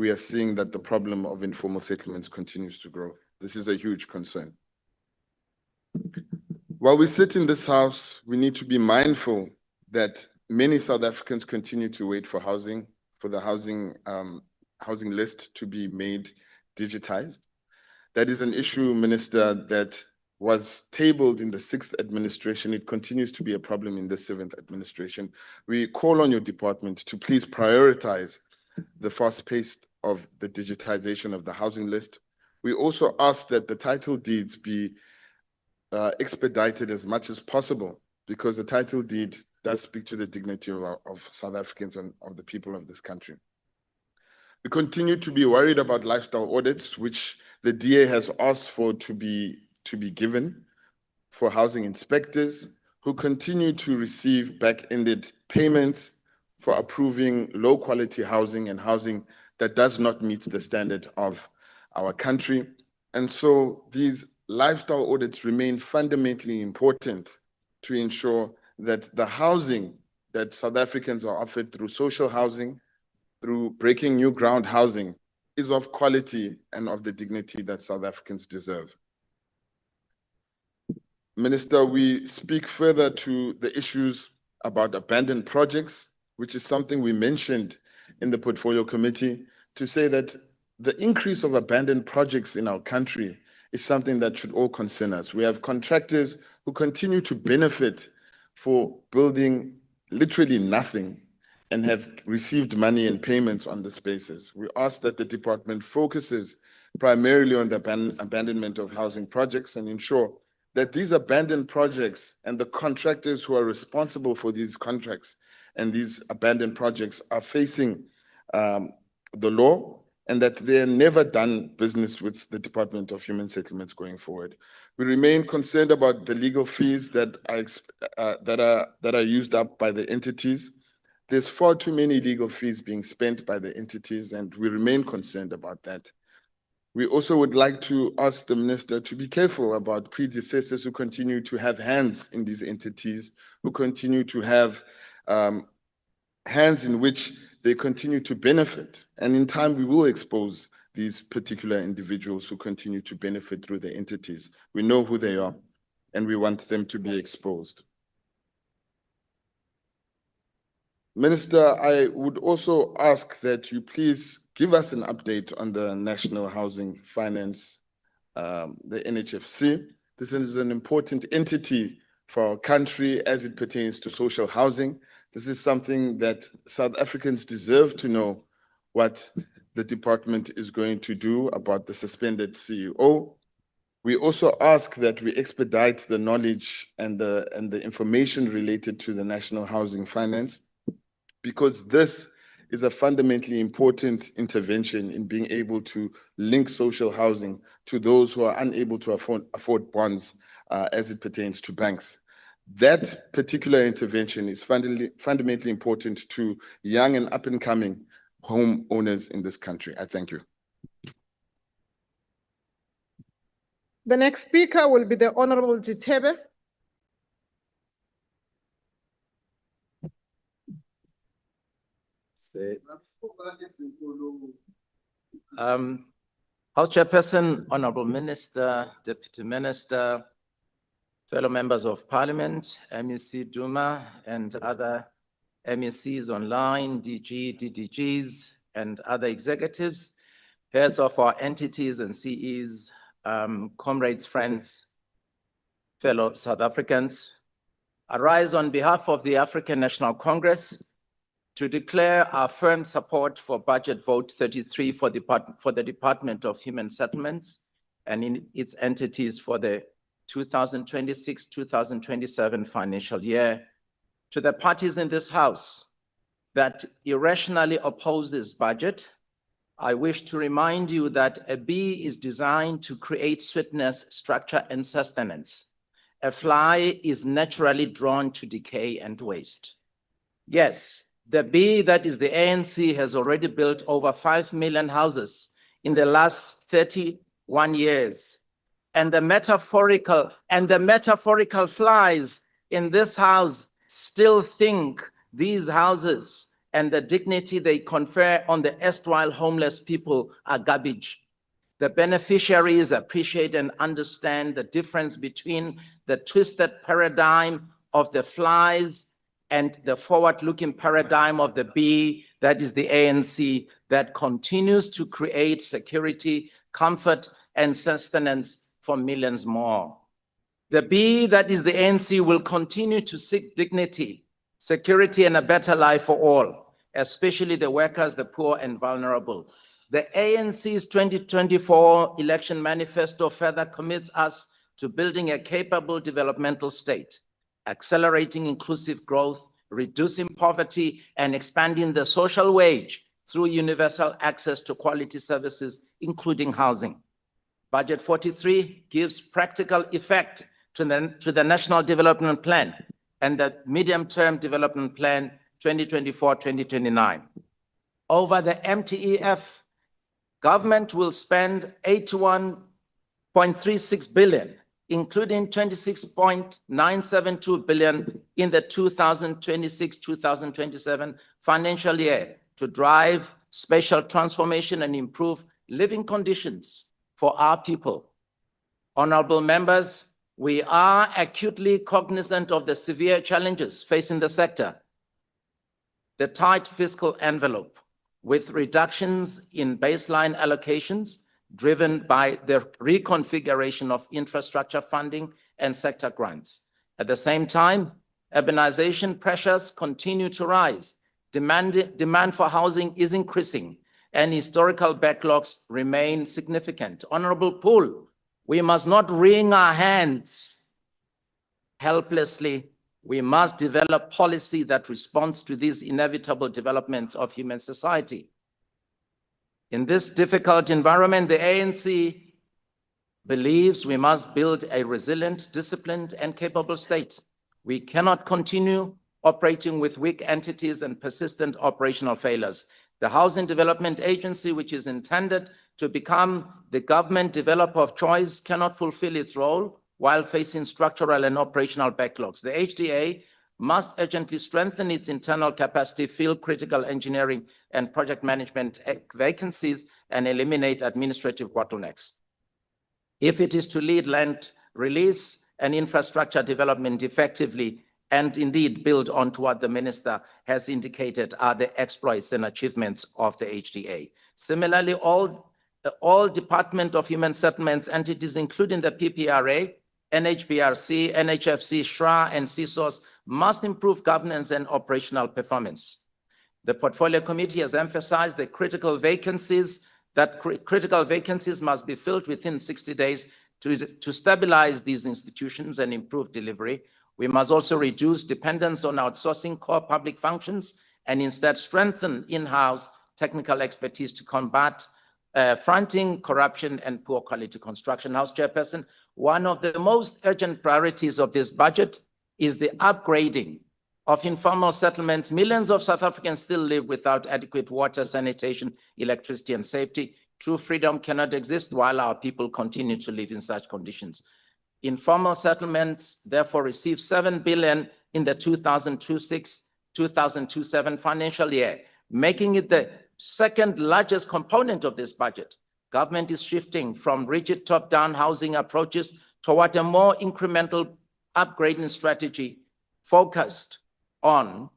we are seeing that the problem of informal settlements continues to grow. This is a huge concern. While we sit in this house, we need to be mindful that many South Africans continue to wait for housing, for the housing list to be made digitized. That is an issue, Minister, that was tabled in the 6th administration. It continues to be a problem in the 7th administration. We call on your department to please prioritize the fast pace of the digitization of the housing list. We also ask that the title deeds be expedited as much as possible, because the title deed does speak to the dignity of South Africans and of the people of this country. We continue to be worried about lifestyle audits, which the DA has asked for to be given for housing inspectors who continue to receive back-ended payments for approving low-quality housing and housing that does not meet the standard of our country. And so these lifestyle audits remain fundamentally important to ensure that the housing that South Africans are offered through social housing, through breaking new ground housing, is of quality and of the dignity that South Africans deserve. Minister, we speak further to the issues about abandoned projects, which is something we mentioned in the Portfolio Committee, to say that the increase of abandoned projects in our country is something that should all concern us. We have contractors who continue to benefit for building literally nothing and have received money and payments on the spaces. We ask that the department focuses primarily on the abandonment of housing projects and ensure that these abandoned projects and the contractors who are responsible for these contracts and these abandoned projects are facing the law, and that they are never done business with the Department of Human Settlements going forward. We remain concerned about the legal fees that are used up by the entities. There's far too many legal fees being spent by the entities, and we remain concerned about that. We also would like to ask the minister to be careful about predecessors who continue to have hands in these entities, who continue to have hands in which they continue to benefit. And in time, we will expose these particular individuals who continue to benefit through the entities. We know who they are, and we want them to be exposed. Minister, I would also ask that you please give us an update on the National Housing Finance, the NHFC. This is an important entity for our country as it pertains to social housing. This is something that South Africans deserve to know what the department is going to do about the suspended CEO. We also ask that we expedite the knowledge and the information related to the National Housing Finance, because this is a fundamentally important intervention in being able to link social housing to those who are unable to afford bonds as it pertains to banks. That particular intervention is fundamentally important to young and up-and-coming homeowners in this country. I thank you. The next speaker will be the Honorable Jitebe. House Chairperson, Honorable Minister, Deputy Minister, fellow members of Parliament, MEC Duma, and other MECs online, DG, DDGs, and other executives, heads of our entities and CEs, comrades, friends, fellow South Africans. I rise on behalf of the African National Congress to declare our firm support for Budget Vote 33 for the Department of Human Settlements and in its entities for the 2026-2027 financial year. To the parties in this House that irrationally oppose this budget, I wish to remind you that a bee is designed to create sweetness, structure, and sustenance. A fly is naturally drawn to decay and waste. Yes, the bee that is the ANC has already built over 5 million houses in the last 31 years. And the metaphorical flies in this house still think these houses and the dignity they confer on the erstwhile homeless people are garbage. The beneficiaries appreciate and understand the difference between the twisted paradigm of the flies and the forward-looking paradigm of the bee, that is the ANC, that continues to create security, comfort, and sustenance for millions more. The bee, that is the ANC, will continue to seek dignity, security, and a better life for all, especially the workers, the poor, and vulnerable. The ANC's 2024 election manifesto further commits us to building a capable developmental state, accelerating inclusive growth, reducing poverty, and expanding the social wage through universal access to quality services, including housing. Budget 43 gives practical effect to the National Development Plan and the Medium-Term Development Plan 2024-2029. Over the MTEF, government will spend 81.36 billion, including 26.972 billion in the 2026-2027 financial year to drive spatial transformation and improve living conditions for our people. Honorable members, we are acutely cognizant of the severe challenges facing the sector. The tight fiscal envelope, with reductions in baseline allocations driven by the reconfiguration of infrastructure funding and sector grants. At the same time, urbanization pressures continue to rise. Demand for housing is increasing, and historical backlogs remain significant. Honorable Pool, we must not wring our hands helplessly. We must develop policy that responds to these inevitable developments of human society. In this difficult environment, the ANC believes we must build a resilient, disciplined, and capable state. We cannot continue operating with weak entities and persistent operational failures. The Housing Development Agency, which is intended to become the government developer of choice, cannot fulfill its role while facing structural and operational backlogs. The HDA must urgently strengthen its internal capacity, fill critical engineering and project management vacancies, and eliminate administrative bottlenecks. If it is to lead land release and infrastructure development effectively, and indeed build on to what the minister has indicated are the exploits and achievements of the HDA. Similarly, all Department of Human Settlements entities, including the PPRA, NHBRC, NHFC, SHRA, and CSOS, must improve governance and operational performance. The Portfolio Committee has emphasized the critical vacancies must be filled within 60 days to stabilize these institutions and improve delivery. We must also reduce dependence on outsourcing core public functions and instead strengthen in-house technical expertise to combat fronting, corruption, and poor quality construction. House Chairperson, one of the most urgent priorities of this budget is the upgrading of informal settlements. Millions of South Africans still live without adequate water, sanitation, electricity, and safety. True freedom cannot exist while our people continue to live in such conditions. Informal settlements therefore receive 7 billion in the 2026-2027 financial year, making it the second largest component of this budget. Government is shifting from rigid top-down housing approaches toward a more incremental upgrading strategy focused on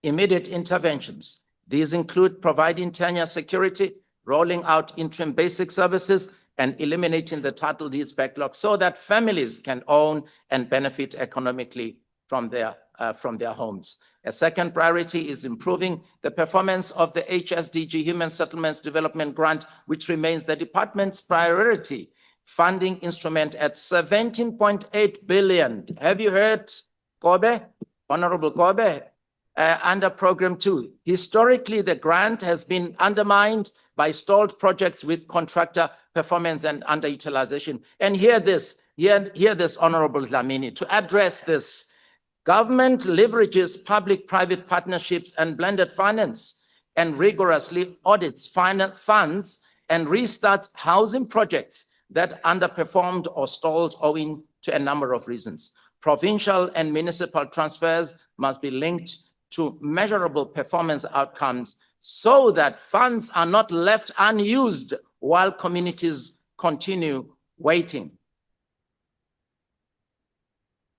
immediate interventions. These include providing tenure security, rolling out interim basic services, and eliminating the title deeds backlog so that families can own and benefit economically from their homes. A second priority is improving the performance of the HSDG Human Settlements Development Grant, which remains the department's priority funding instrument at 17.8 billion. Have you heard, Kobe? Honorable Kobe? Under Program 2. Historically, the grant has been undermined by stalled projects with contractor performance and underutilization. And hear this, Honorable Dlamini, to address this, government leverages public-private partnerships and blended finance and rigorously audits funds and restarts housing projects that underperformed or stalled owing to a number of reasons. Provincial and municipal transfers must be linked to measurable performance outcomes so that funds are not left unused while communities continue waiting.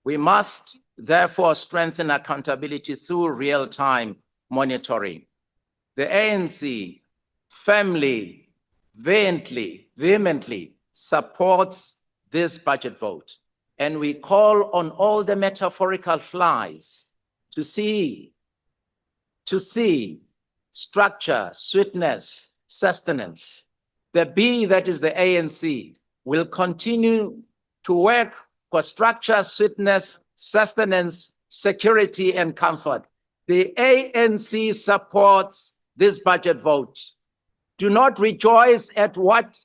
We must therefore strengthen accountability through real-time monitoring. The ANC firmly, vehemently supports this budget vote, and we call on all the metaphorical flies to see structure, sweetness, sustenance. The B, that is the ANC, will continue to work for structure, sweetness, sustenance, security, and comfort. The ANC supports this budget vote. Do not rejoice at what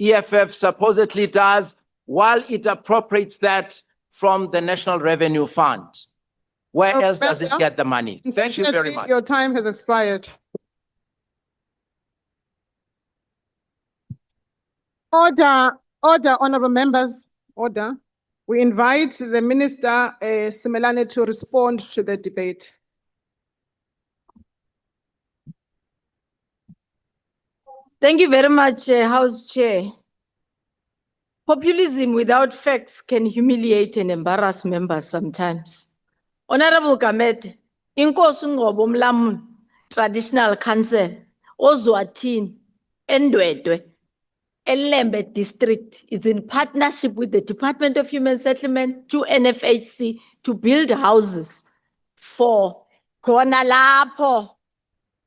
EFF supposedly does while it appropriates that from the National Revenue Fund. Where else does it get the money? Thank you very much. Your time has expired. Order, honorable members, order. We invite the Minister, Simelane, to respond to the debate. Thank you very much, House Chair. Populism without facts can humiliate and embarrass members sometimes. Honorable Gamet, Inkosi Ngobo Mlamun, Traditional Council, Ozwatin, Endwedwe, Elembe District is in partnership with the Department of Human Settlement to NFHC to build houses for khona lapho.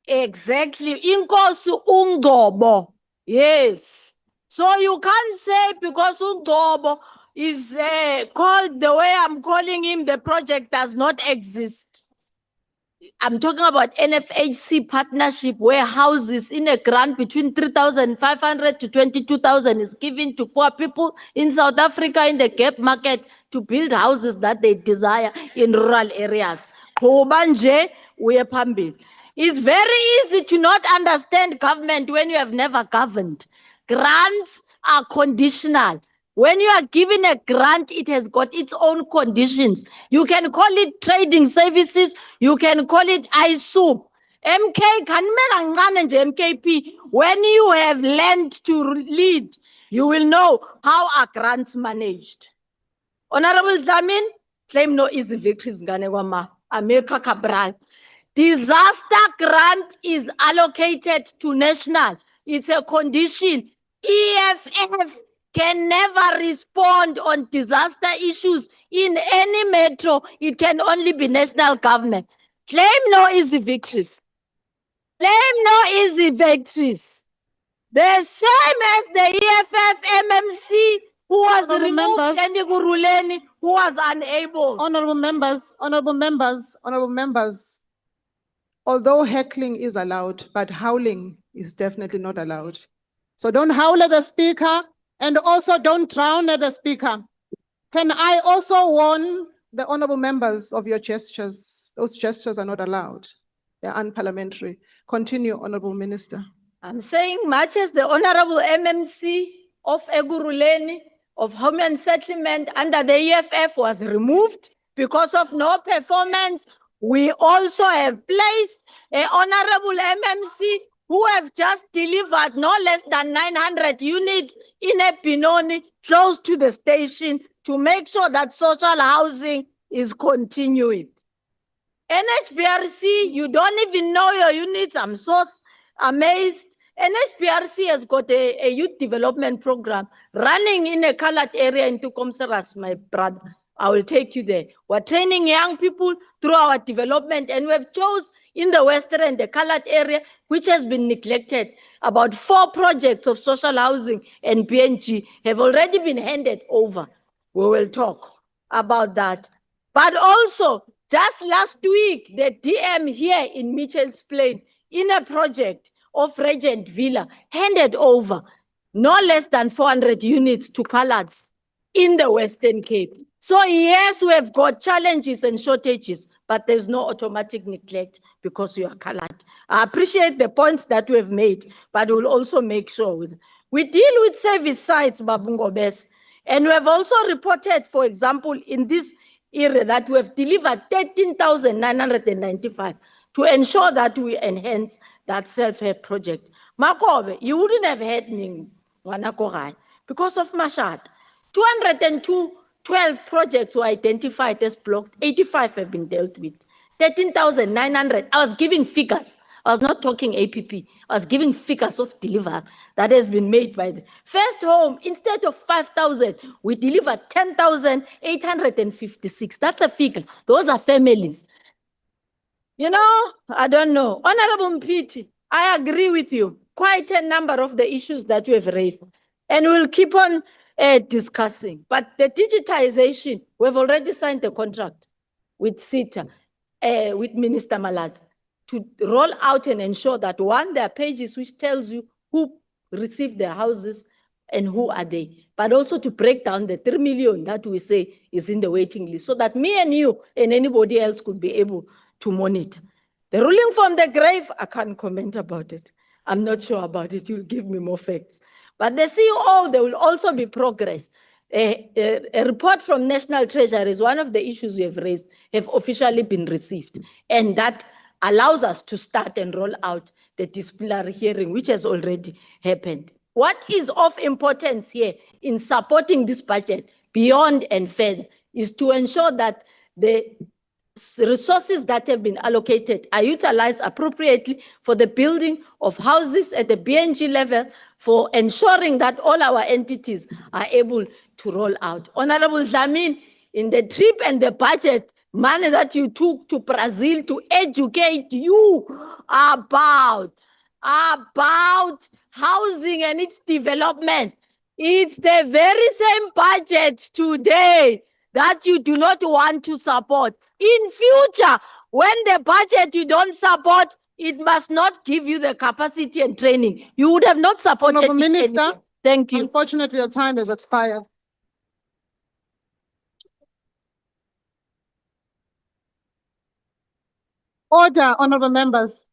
Exactly. Inkosi Ngobo. Yes. So you can't say because Ngobo is called the way I'm calling him, the project does not exist. I'm talking about NFHC partnership where houses in a grant between 3,500 to 22,000 is given to poor people in South Africa in the gap market to build houses that they desire in rural areas. It's very easy to not understand government when you have never governed. Grants are conditional. When you are given a grant, it has got its own conditions. You can call it trading services. You can call it ISOP. MKP, when you have learned to lead, you will know how are grants managed. Honorable Dlamini, claim no easy victories. America Cabral. Disaster grant is allocated to national. It's a condition. EFF can never respond on disaster issues in any metro. It can only be national government. Claim no easy victories. Claim no easy victories. The same as the EFF MMC who was removed and Iguruleni who was unable. Honorable members. Although heckling is allowed, but howling is definitely not allowed. So don't howl at the speaker and also don't drown at the speaker. Can I also warn the honorable members of your gestures? Those gestures are not allowed. They're unparliamentary. Continue, Honorable Minister. I'm saying much as the Honorable MMC of Eguruleni of Human Settlement under the EFF was removed because of no performance, we also have placed an Honorable MMC who have just delivered no less than 900 units in a Benoni close to the station to make sure that social housing is continuing. NHBRC, you don't even know your units. I'm so amazed. NHBRC has got a youth development program running in a colored area in Tukomseras, my brother. I will take you there. We're training young people through our development, and we've chosen in the Western and the colored area, which has been neglected. About 4 projects of social housing and PNG have already been handed over. We will talk about that. But also, just last week, the DM here in Mitchell's Plain, in a project of Regent Villa, handed over no less than 400 units to coloreds in the Western Cape. So yes, we have got challenges and shortages, but there's no automatic neglect because you are colored. I appreciate the points that we have made, but we'll also make sure we deal with service sites, Babungobes. And we have also reported, for example, in this that we have delivered 13,995 to ensure that we enhance that self-help project. Makobe, you wouldn't have had me, Wanakorai, because of Mashad. 12 projects were identified as blocked, 85 have been dealt with. 13,900, I was giving figures. I was not talking APP. I was giving figures of deliver that has been made by the first home. Instead of 5,000, we delivered 10,856. That's a figure. Those are families. You know, I don't know. Honorable Mpiti, I agree with you. Quite a number of the issues that you have raised. And we'll keep on discussing. But the digitization, we've already signed the contract with SITA, with Minister Malat, to roll out and ensure that one, there are pages which tells you who received their houses and who are they, but also to break down the 3 million that we say is in the waiting list so that me and you and anybody else could be able to monitor. The ruling from the grave, I can't comment about it. I'm not sure about it. You'll give me more facts. But the CEO, there will also be progress. A report from National Treasury is one of the issues we have raised, have officially been received. And that allows us to start and roll out the disciplinary hearing, which has already happened. What is of importance here in supporting this budget beyond and further is to ensure that the resources that have been allocated are utilized appropriately for the building of houses at the BNG level, for ensuring that all our entities are able to roll out. Honorable Zamin, in the trip and the budget, money that you took to Brazil to educate you about housing and its development. It's the very same budget today that you do not want to support. In future, when the budget you don't support, it must not give you the capacity and training. You would have not supported Honourable it Minister, anyway. Thank you. Unfortunately, your time has expired. Order, honourable members.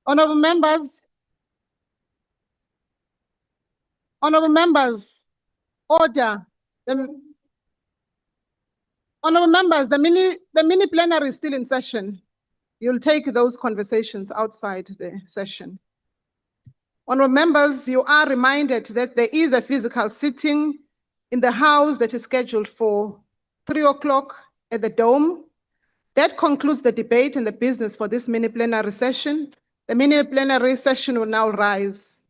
Honourable members. Honourable members. Order. Honourable members, the mini plenary is still in session. You'll take those conversations outside the session. Honourable members, you are reminded that there is a physical sitting in the House that is scheduled for 3 o'clock at the Dome. That concludes the debate and the business for this mini plenary session. The mini plenary session will now rise.